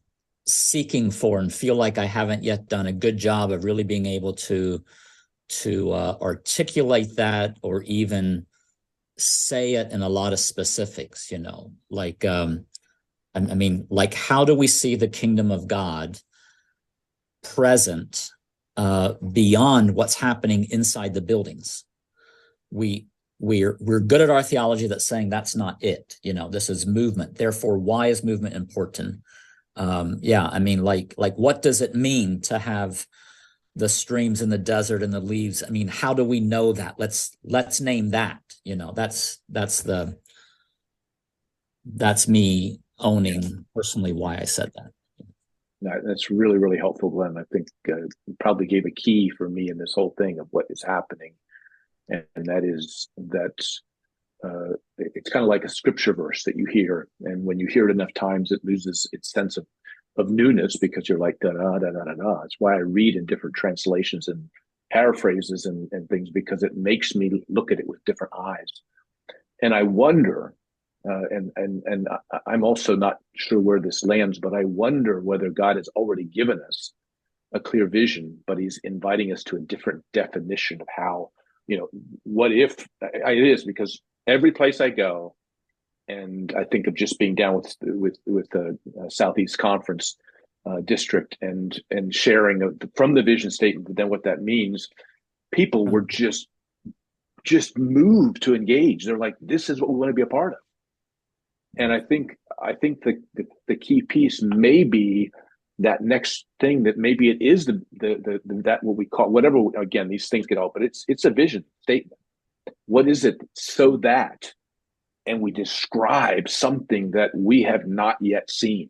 seeking for and feel like I haven't yet done a good job of really being able to articulate that, or even say it in a lot of specifics, like how do we see the kingdom of God present beyond what's happening inside the buildings? We're good at our theology that's saying that's not it. This is movement. Therefore, why is movement important? What does it mean to have the streams in the desert and the leaves? How do we know that? Let's name that. That's me owning personally why I said that. That's really, really helpful, Glenn. I think probably gave a key for me in this whole thing of what is happening. And that is that it's kind of like a scripture verse that you hear. And when you hear it enough times, it loses its sense of newness because you're like, da, da, da, da, da, da. It's why I read in different translations and paraphrases and things, because it makes me look at it with different eyes. And I wonder, and I'm also not sure where this lands, but I wonder whether God has already given us a clear vision, but he's inviting us to a different definition of how, what if it is, because every place I go, and I think of just being down with the Southeast Conference district and sharing from the vision statement, but then what that means, people were just moved to engage. They're like, this is what we want to be a part of. And I think the key piece may be that next thing, that maybe it is that what we call, whatever, again, these things get out, but it's a vision statement. What is it? So that, and we describe something that we have not yet seen.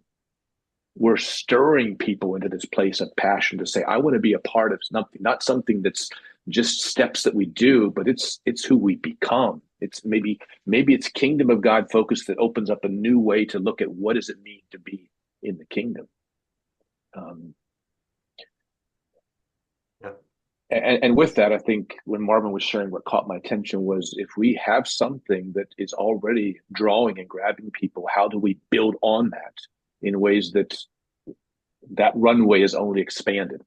We're stirring people into this place of passion to say, I want to be a part of something, not something that's just steps that we do, but it's who we become. It's maybe it's kingdom of God focus that opens up a new way to look at what does it mean to be in the kingdom. And with that, I think when Marvin was sharing, what caught my attention was, if we have something that is already drawing and grabbing people, how do we build on that in ways that runway is only expanded?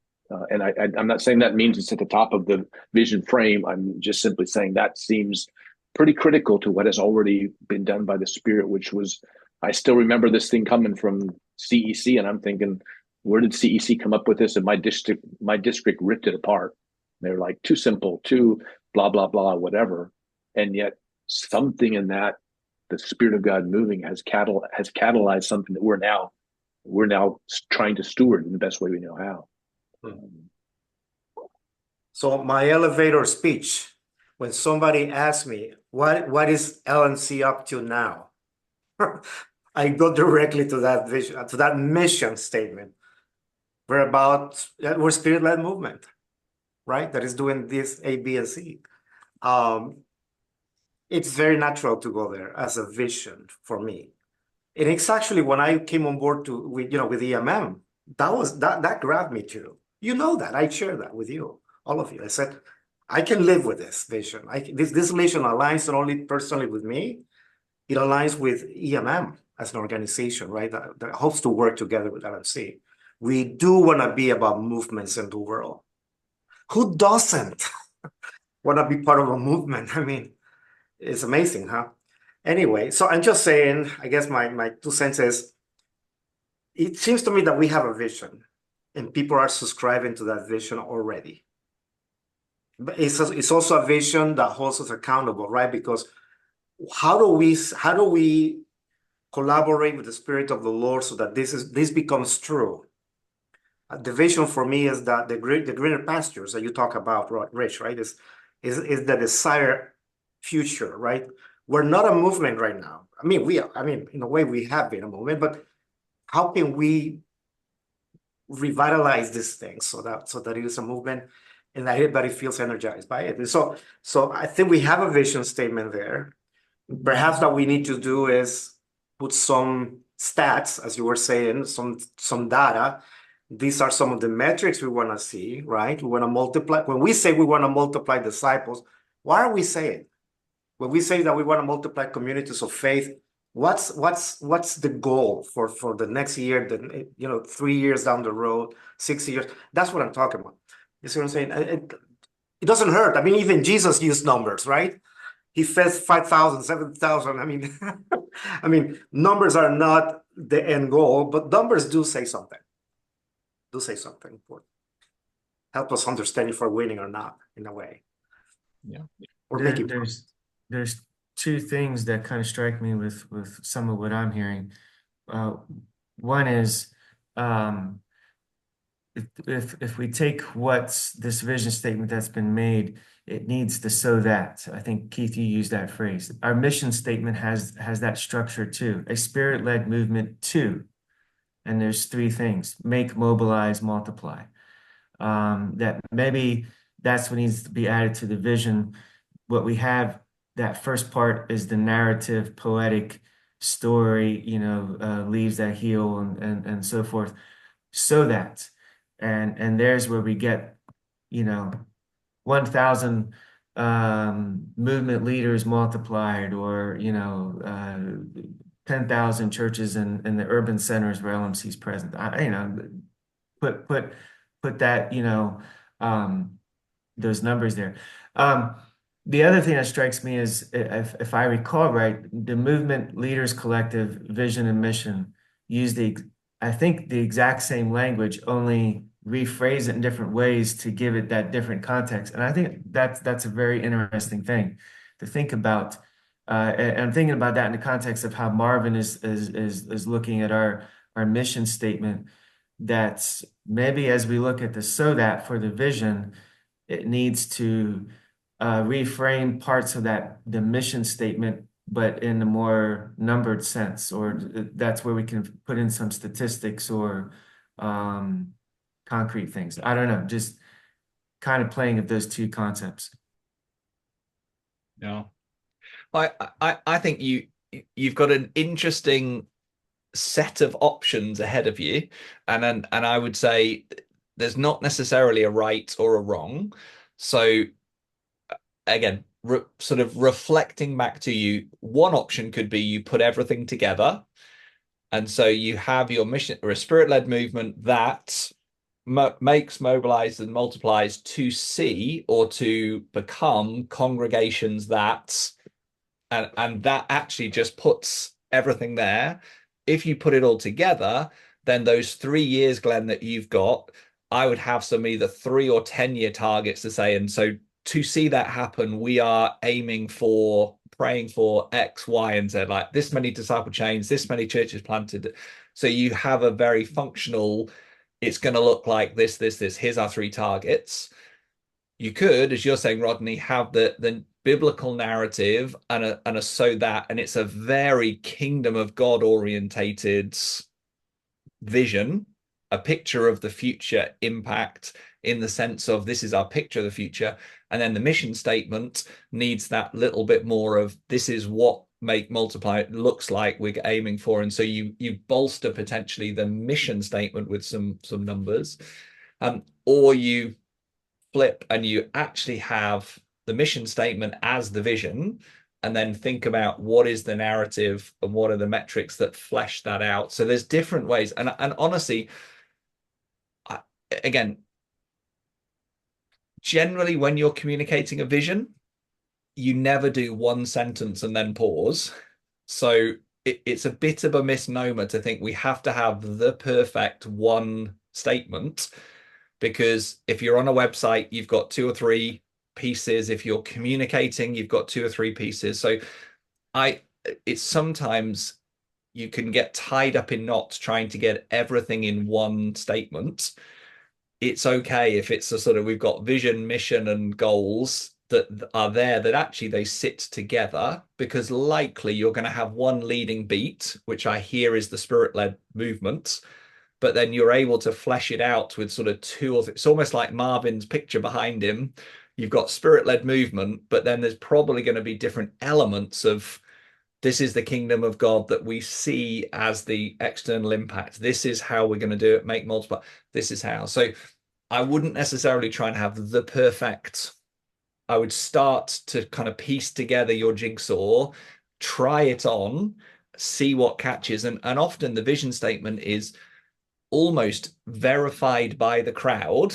And I'm not saying that means it's at the top of the vision frame. I'm just simply saying that seems pretty critical to what has already been done by the Spirit, which was, I still remember this thing coming from CEC, and I'm thinking, where did CEC come up with this? And my district ripped it apart. They're like, too simple, too blah, blah, blah, whatever. And yet something in that, the Spirit of God moving has catalyzed something that we're now trying to steward in the best way we know how. So my elevator speech, when somebody asks me, what is LNC up to now? I go directly to that vision, to that mission statement. We're Spirit-led movement, right? That is doing this A, B, and C. It's very natural to go there as a vision for me. And it's actually when I came on board with EMM, that grabbed me too. You know that I share that with you, all of you. I said, I can live with this vision. This vision aligns not only personally with me, it aligns with EMM as an organization, right? That hopes to work together with LMC. We do want to be about movements in the world. Who doesn't want to be part of a movement? I mean, it's amazing, huh? Anyway, so I'm just saying, I guess my 2 cents is, it seems to me that we have a vision and people are subscribing to that vision already. But it's also a vision that holds us accountable, right? Because how do we collaborate with the Spirit of the Lord so that this becomes true? The vision for me is that the greener pastures that you talk about, Rich, right, is the desired future, right? We're not a movement right now. I mean, in a way, we have been a movement, but how can we revitalize this thing so that it is a movement and that everybody feels energized by it? And so I think we have a vision statement there. Perhaps what we need to do is put some stats, as you were saying, some data. These are some of the metrics we want to see, right? We want to multiply. When we say we want to multiply disciples, what are we saying? When we say that we want to multiply communities of faith, what's the goal for the next year, 3 years down the road, 6 years? That's what I'm talking about. You see what I'm saying? It doesn't hurt. I mean, even Jesus used numbers, right? He fed 5,000, 7,000. I mean, numbers are not the end goal, but numbers do say something. Do say something important. Help us understand if we're winning or not, in a way. Yeah. Or there's 2 things that kind of strike me with some of what I'm hearing. One is, if we take what's this vision statement that's been made, it needs the so that. I think, Keith, you used that phrase. Our mission statement has that structure too, a Spirit-led movement too. and there's three things: make, mobilize, multiply. That maybe that's what needs to be added to the vision. What we have, that first part is the narrative, poetic story, leaves that heal and so forth. So that, and there's where we get, 1,000 movement leaders multiplied, or 10,000 churches in the urban centers where LMC is present. Put that, those numbers there. The other thing that strikes me is, if I recall right, the Movement Leaders Collective vision and mission use I think the exact same language, only rephrase it in different ways to give it that different context. And I think that's a very interesting thing to think about. And I'm thinking about that in the context of how Marvin is looking at our mission statement. That maybe as we look at the so that for the vision, it needs to reframe parts of the mission statement, but in a more numbered sense, or that's where we can put in some statistics or concrete things. I don't know, just kind of playing with those two concepts. Yeah, I think you've got an interesting set of options ahead of you, and I would say there's not necessarily a right or a wrong. So again, sort of reflecting back to you, one option could be you put everything together, and so you have your mission or a spirit-led movement that makes, mobilizes, and multiplies to see or to become congregations that, and that actually just puts everything there. If you put it all together, then those 3 years, Glenn, that you've got, I would have some either 3 or 10-year targets to say. And so to see that happen, we are aiming for, praying for X, Y, and Z, like this many disciple chains, this many churches planted. So you have a very functional, it's going to look like this. Here's our 3 targets. You could, as you're saying, Rodney, have the biblical narrative and a so that, and it's a very kingdom of God orientated vision, a picture of the future impact, in the sense of this is our picture of the future. And then the mission statement needs that little bit more of this is what make, multiply looks like we're aiming for. And so you bolster potentially the mission statement with some numbers, or you flip and you actually have the mission statement as the vision, and then think about what is the narrative and what are the metrics that flesh that out. So there's different ways. And honestly, again, generally when you're communicating a vision, you never do one sentence and then pause. So it's a bit of a misnomer to think we have to have the perfect one statement, because if you're on a website, you've got 2 or 3 pieces. If you're communicating, you've got 2 or 3 pieces. So it's sometimes you can get tied up in knots trying to get everything in one statement. It's okay if it's a sort of, we've got vision, mission, and goals that are there, that actually they sit together, because likely you're going to have one leading beat, which I hear is the spirit-led movement, but then you're able to flesh it out with sort of 2 or 3. It's almost like Marvin's picture behind him. You've got spirit-led movement, but then there's probably going to be different elements of, this is the kingdom of God that we see as the external impact. This is how we're going to do it, make, multiply. This is how. So I wouldn't necessarily try and have the perfect. I would start to kind of piece together your jigsaw, try it on, see what catches. And often the vision statement is almost verified by the crowd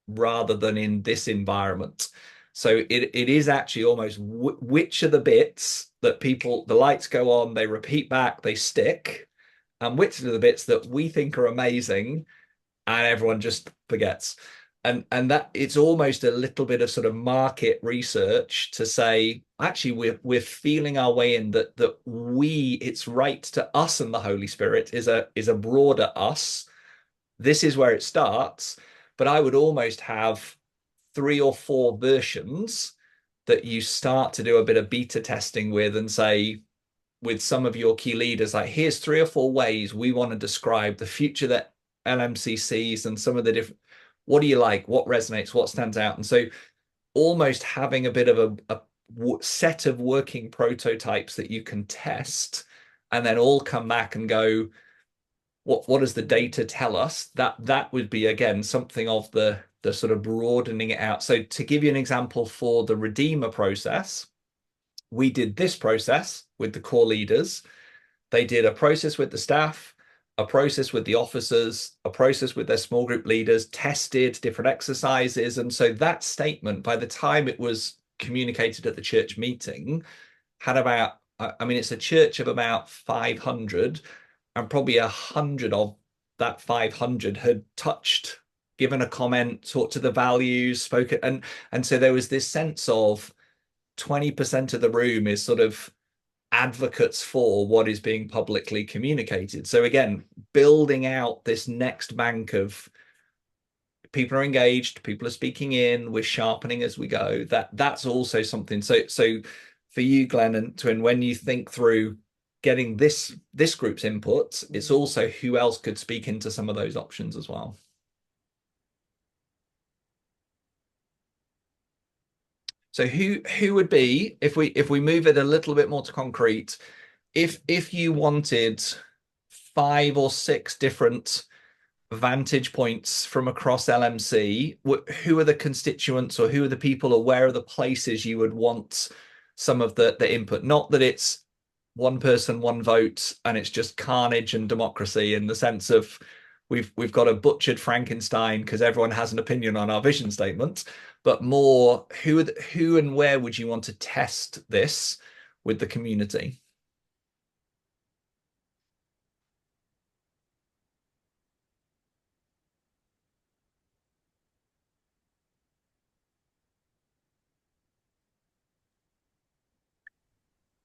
rather than in this environment. So it is actually almost which are the bits that people, the lights go on, they repeat back, they stick, and which are the bits that we think are amazing and everyone just forgets. And that it's almost a little bit of sort of market research to say, actually, we're feeling our way in that it's right to us, and the Holy Spirit is a broader us. This is where it starts, but I would almost have 3 or 4 versions that you start to do a bit of beta testing with and say, with some of your key leaders, like, here's 3 or 4 ways we want to describe the future that LMC sees, and some of the different, what do you like, what resonates, what stands out? And so almost having a bit of a set of working prototypes that you can test, and then all come back and go, what does the data tell us? That would be, again, something of the sort of broadening it out. So to give you an example, for the Redeemer process, we did this process with the core leaders. They did a process with the staff, a process with the officers, a process with their small group leaders, tested different exercises. And so that statement, by the time it was communicated at the church meeting, had about, I mean, it's a church of about 500, and probably 100 of that 500 had touched, given a comment, talked to the values, spoken. And so there was this sense of 20% of the room is sort of advocates for what is being publicly communicated. So again, building out this next bank of people are engaged, people are speaking in, we're sharpening as we go. That's also something. So for you, Glenn and Twin, when you think through getting this group's input, it's also who else could speak into some of those options as well. So who would be, if we move it a little bit more to concrete, if you wanted 5 or 6 different vantage points from across LMC, who are the constituents, or who are the people, or where are the places you would want some of the input? Not that it's one person, one vote, and it's just carnage and democracy, in the sense of we've got a butchered Frankenstein because everyone has an opinion on our vision statement, but more who and where would you want to test this with the community?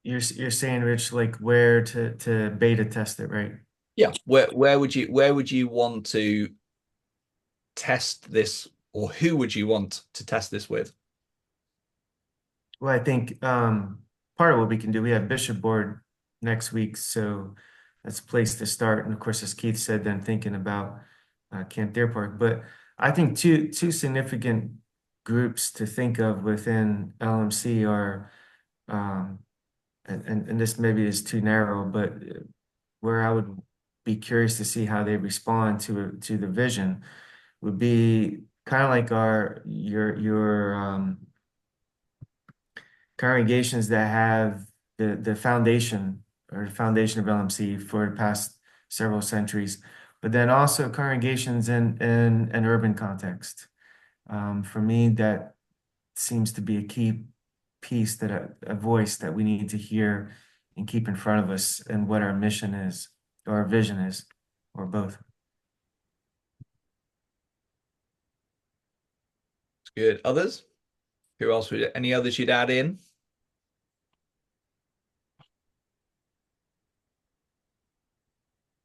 You're saying, Rich, like where to beta test it, right? Yeah. Where would you want to test this, or who would you want to test this with? Well, I think part of what we can do, we have Bishop Board next week, so that's a place to start. And of course, as Keith said, then thinking about Camp Deer Park. But I think two significant groups to think of within LMC are, and this maybe is too narrow, but where I would be curious to see how they respond to the vision would be kind of like your congregations that have the foundation or the foundation of LMC for the past several centuries, but then also congregations in an urban context. For me, that seems to be a key piece, that a voice that we need to hear and keep in front of us, and what our mission is, or our vision is, or both. It's good. Others? Who else any others you'd add in?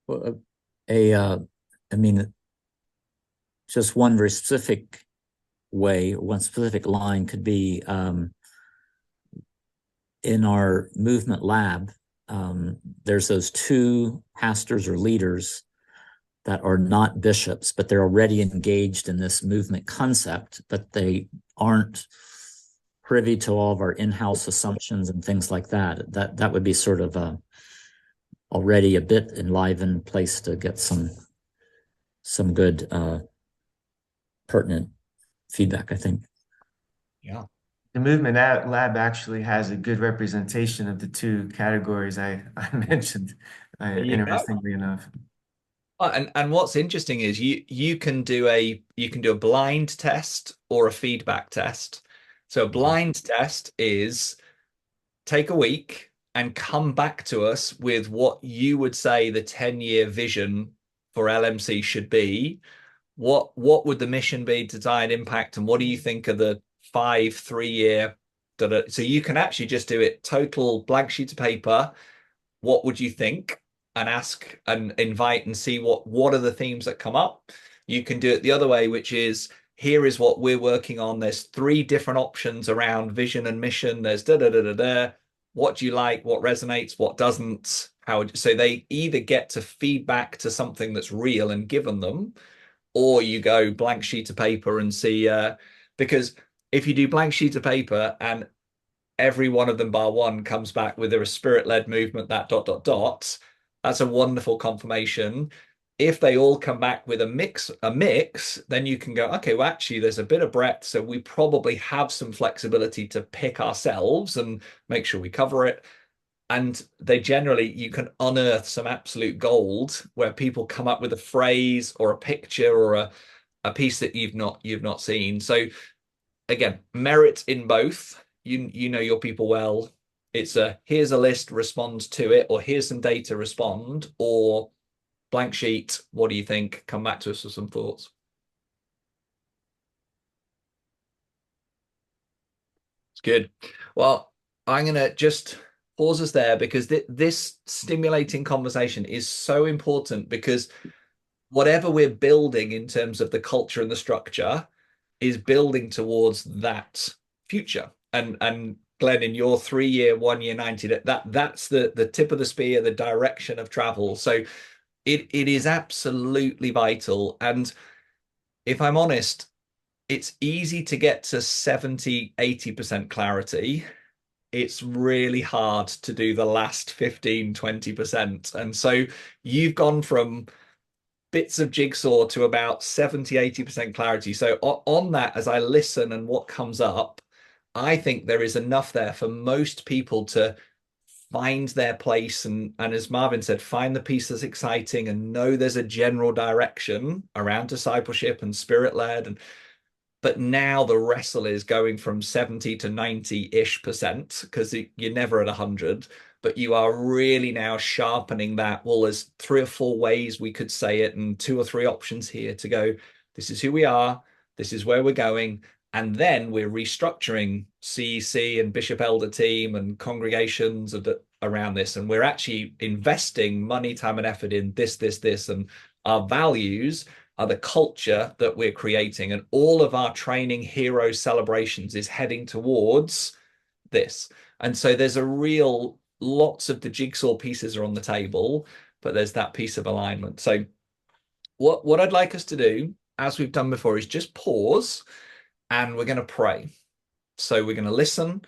Well, I mean, just one very specific way, one specific line could be in our movement lab, there's those 2 pastors or leaders that are not bishops, but they're already engaged in this movement concept, but they aren't privy to all of our in-house assumptions and things like that. That would be sort of already a bit enlivened place to get some good pertinent feedback, I think. Yeah. The movement lab actually has a good representation of the 2 categories I mentioned, interestingly enough. And what's interesting is you can do a blind test or a feedback test. So a blind test is take a week and come back to us with what you would say the 10-year vision for LMC should be. What would the mission be, design, impact, and what do you think are the 5 3-year? So you can actually just do it total blank sheet of paper. What would you think? And ask and invite and see what are the themes that come up. You can do it the other way, which is, here is what we're working on. There's 3 different options around vision and mission. There's what do you like, what resonates, what doesn't, so they either get to feedback to something that's real and given them, or you go blank sheet of paper and see, because if you do blank sheet of paper and every one of them bar one comes back with a spirit-led movement, that ... that's a wonderful confirmation. If they all come back with a mix, then you can go, okay, well, actually, there's a bit of breadth, so we probably have some flexibility to pick ourselves and make sure we cover it. And they generally, you can unearth some absolute gold where people come up with a phrase or a picture or a piece that you've not seen. So again, merit in both. You know your people well. It's here's a list, respond to it, or here's some data, respond, or blank sheet, what do you think? Come back to us with some thoughts. It's good. Well, I'm going to just pause us there because this stimulating conversation is so important, because whatever we're building in terms of the culture and the structure is building towards that future. And Glenn, in your 3-year, 1-year, 90, that's the tip of the spear, the direction of travel. So it is absolutely vital. And if I'm honest, it's easy to get to 70, 80% clarity. It's really hard to do the last 15, 20%. And so you've gone from bits of jigsaw to about 70, 80% clarity. So on that, as I listen and what comes up, I think there is enough there for most people to find their place, and as Marvin said, find the piece that's exciting and know there's a general direction around discipleship and spirit-led. But now the wrestle is going from 70 to 90-ish%, because you're never at 100, but you are really now sharpening that. Well, there's 3 or 4 ways we could say it, and 2 or 3 options here to go, this is who we are, this is where we're going. And then we're restructuring CEC and Bishop Elder team and congregations around this. And we're actually investing money, time, and effort in this. And our values are the culture that we're creating. And all of our training hero celebrations is heading towards this. And so there's lots of the jigsaw pieces are on the table, but there's that piece of alignment. So what I'd like us to do, as we've done before, is just pause, and we're going to pray. So we're going to listen,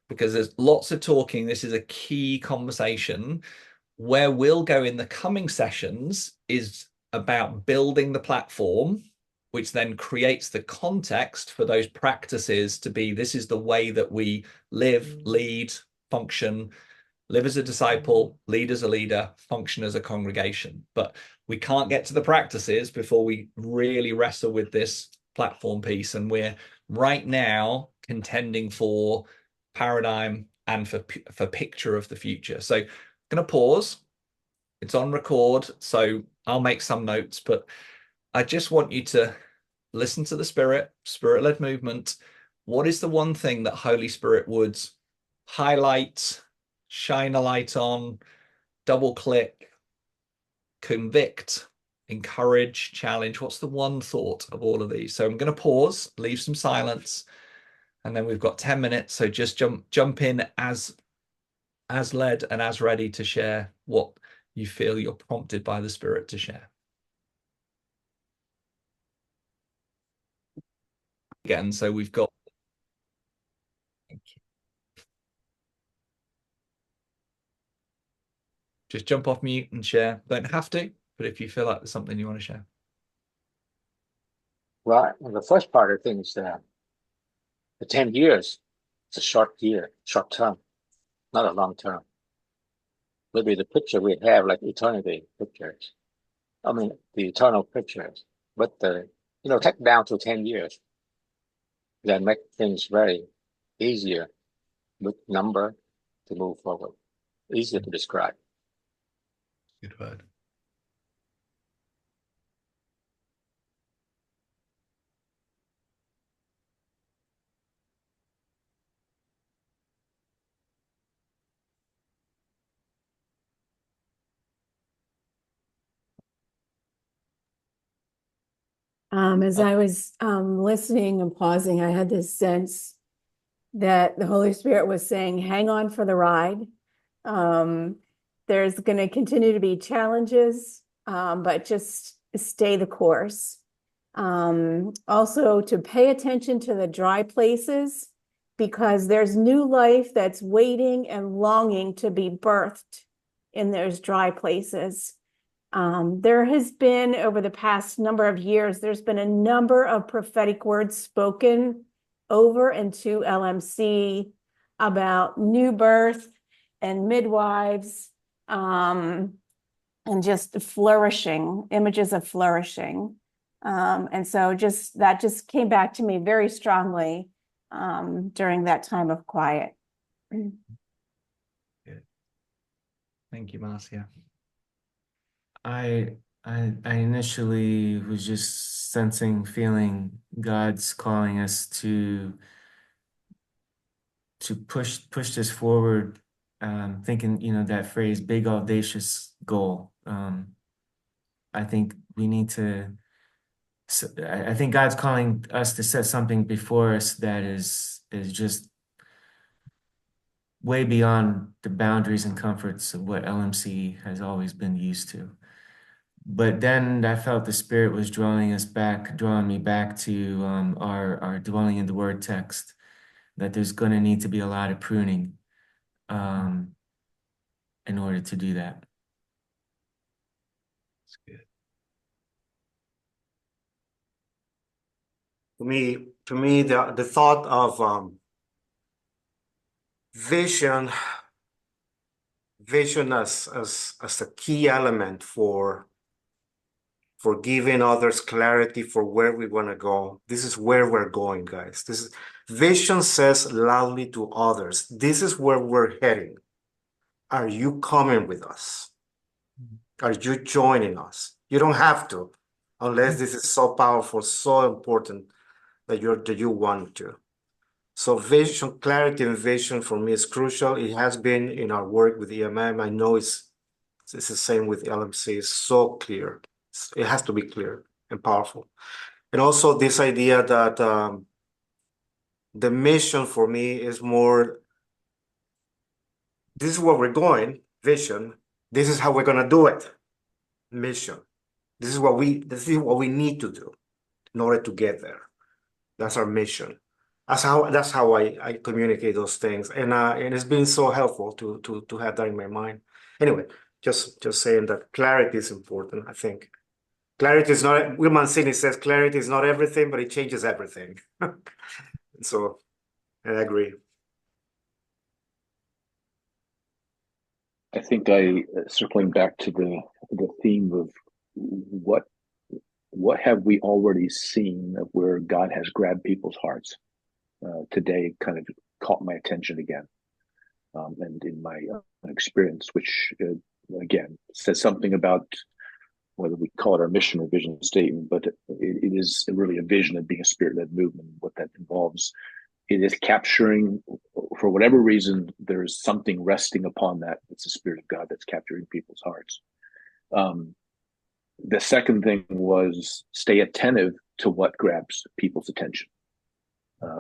because there's lots of talking. This is a key conversation. Where we'll go in the coming sessions is about building the platform, which then creates the context for those practices to be, this is the way that we live, lead, function, live as a disciple, lead as a leader, function as a congregation. But we can't get to the practices before we really wrestle with this platform piece. And we're right now contending for paradigm and for picture of the future. So I'm going to pause. It's on record, so I'll make some notes, but I just want you to listen to the spirit-led movement. What is the one thing that Holy Spirit would highlight, shine a light on, double click, convict, encourage, challenge? What's the one thought of all of these? So I'm going to pause, leave some silence, and then we've got 10 minutes. So just jump in as led and as ready to share what you feel you're prompted by the Spirit to share. Again, so we've got. Thank you. Just jump off mute and share. Don't have to, but if you feel like there's something you want to share. Well, the first part of things, the 10 years, it's a short term, not a long term. Maybe the picture we have, like eternity pictures. I mean, the eternal pictures, but take down to 10 years. Then make things very easier with number to move forward. Easier to describe. Good word. As I was listening and pausing, I had this sense that the Holy Spirit was saying, hang on for the ride. There's going to continue to be challenges, but just stay the course. Also to pay attention to the dry places, because there's new life that's waiting and longing to be birthed in those dry places. There has been, over the past number of years, there's been a number of prophetic words spoken over and to LMC about new birth and midwives, and just flourishing, images of flourishing. And so that just came back to me very strongly during that time of quiet. Good. Thank you, Marcia. I initially was just feeling God's calling us to push this forward, thinking, that phrase, big audacious goal. I think we need to, I think God's calling us to set something before us that is just way beyond the boundaries and comforts of what LMC has always been used to. But then I felt the Spirit was drawing me back to our dwelling in the Word text, that there's going to need to be a lot of pruning in order to do that. That's good. To me, the thought of vision as a key element for giving others clarity for where we want to go. This is where we're going, guys. Vision says loudly to others, this is where we're heading. Are you coming with us? Are you joining us? You don't have to, unless this is so powerful, so important that you want to. So vision, clarity and vision for me is crucial. It has been in our work with EMM. I know it's the same with LMC. It's so clear. It has to be clear and powerful. And also this idea that the mission for me is more, this is where we're going, vision. This is how we're gonna do it, mission. This is what we need to do in order to get there. That's our mission. That's how I communicate those things, and it's been so helpful to have that in my mind. Anyway, just saying that clarity is important. I think clarity is not. Will Mancini says clarity is not everything, but it changes everything. So I agree. I think circling back to the theme of what have we already seen of where God has grabbed people's hearts. Today kind of caught my attention again, and in my experience, which again says something about whether we call it our mission or vision statement, but it is really a vision of being a spirit-led movement. What that involves, it is capturing, for whatever reason, there's something resting upon that. It's the Spirit of God that's capturing people's hearts. The second thing was stay attentive to what grabs people's attention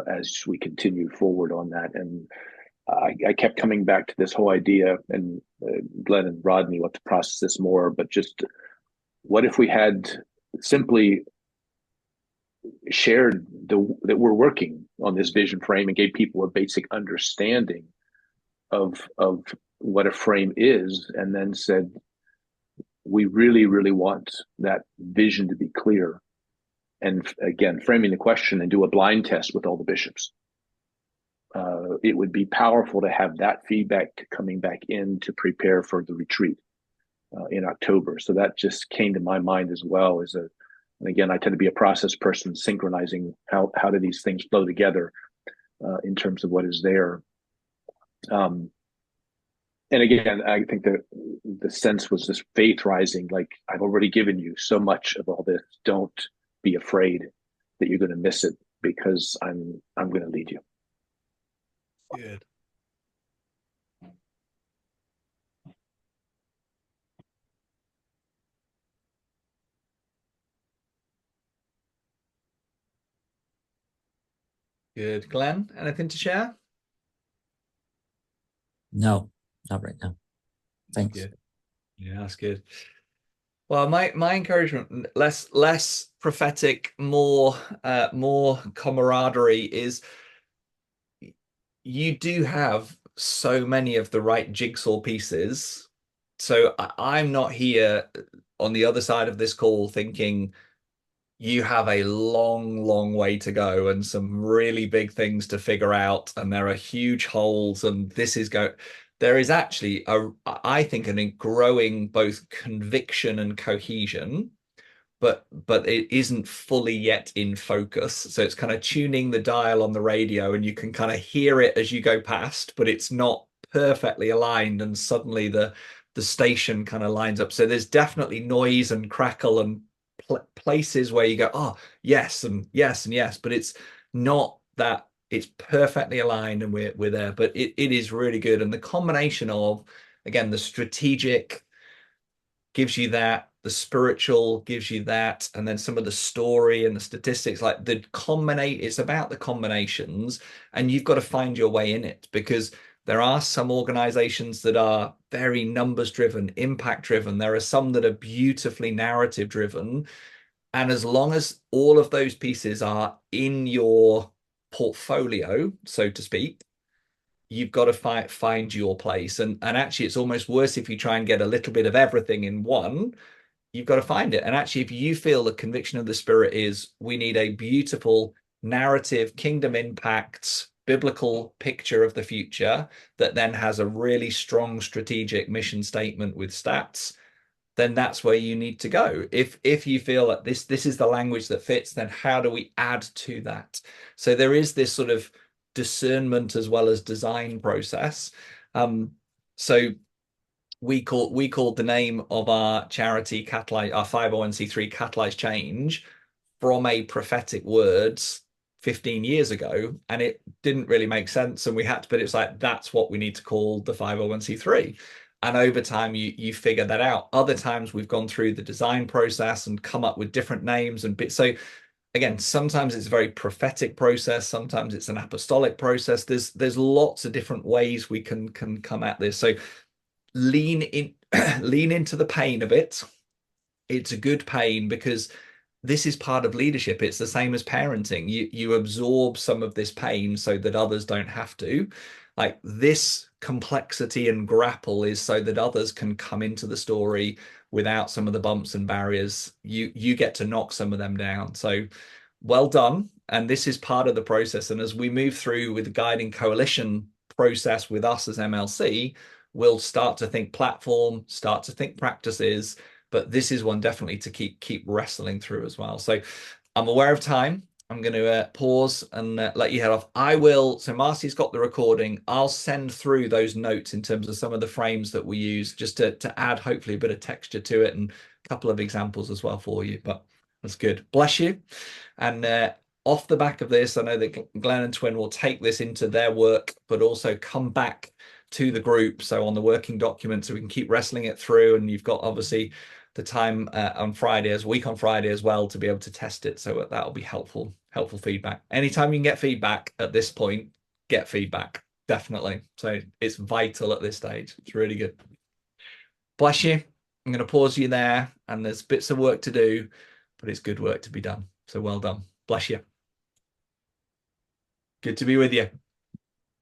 as we continue forward on that. And I kept coming back to this whole idea, and Glenn and Rodney want to process this more, but just what if we had simply shared that we're working on this vision frame and gave people a basic understanding of what a frame is, and then said, we really, really want that vision to be clear. And again, framing the question and do a blind test with all the bishops. It would be powerful to have that feedback coming back in to prepare for the retreat in October. So that just came to my mind as well. And again, I tend to be a process person, synchronizing how do these things flow together in terms of what is there. And again, I think the sense was this faith rising, like, I've already given you so much of all this. Don't be afraid that you're going to miss it, because I'm going to lead you. Good. Good. Glenn, anything to share? No, not right now. Thanks. Good. Yeah, that's good. Well, my encouragement, less prophetic, more camaraderie, is you do have so many of the right jigsaw pieces. So I'm not here on the other side of this call thinking you have a long way to go and some really big things to figure out, and there are huge holes, and there is actually I think, a growing both conviction and cohesion, but it isn't fully yet in focus. So it's kind of tuning the dial on the radio, and you can kind of hear it as you go past, but it's not perfectly aligned, and suddenly the station kind of lines up. So there's definitely noise and crackle and places where you go, oh, yes, and yes, and yes, but it's not that it's perfectly aligned and we're there. But it is really good. And the combination of, again, the strategic gives you that, the spiritual gives you that, and then some of the story and the statistics, like it's about the combinations, and you've got to find your way in it, because there are some organizations that are very numbers driven, impact driven. There are some that are beautifully narrative driven. And as long as all of those pieces are in your portfolio, so to speak, you've got to find your place. And actually, it's almost worse if you try and get a little bit of everything in one. You've got to find it. And actually, if you feel the conviction of the Spirit is we need a beautiful narrative, kingdom impact, biblical picture of the future that then has a really strong strategic mission statement with stats, then that's where you need to go. If you feel that this is the language that fits, then how do we add to that? So there is this sort of discernment as well as design process. So we called the name of our charity Catalyze, our 501c3 Catalyze Change, from a prophetic words 15 years ago, and it didn't really make sense, and we had to, but it's like, that's what we need to call the 501c3. And over time you figure that out. Other times we've gone through the design process and come up with different names and bits. So again, sometimes it's a very prophetic process, sometimes it's an apostolic process. There's lots of different ways we can come at this. So lean into the pain of it. It's a good pain, because this is part of leadership. It's the same as parenting. You absorb some of this pain so that others don't have to. Like, this complexity and grapple is so that others can come into the story without some of the bumps and barriers. You get to knock some of them down. So well done. And this is part of the process. And as we move through with the guiding coalition process with us as MLC, we'll start to think platform, start to think practices, but this is one definitely to keep wrestling through as well. So I'm aware of time. I'm going to pause and let you head off. So Marcy's got the recording. I'll send through those notes in terms of some of the frames that we use, just to add hopefully a bit of texture to it, and a couple of examples as well for you. But that's good. Bless you. And off the back of this, I know that Glenn and Twin will take this into their work, but also come back to the group. So on the working document, so we can keep wrestling it through. And you've got obviously the time on Friday, as well, to be able to test it. So that'll be helpful feedback. Anytime you can get feedback at this point, get feedback, definitely. So it's vital at this stage. It's really good. Bless you. I'm going to pause you there, and there's bits of work to do, but it's good work to be done. So well done. Bless you. Good to be with you.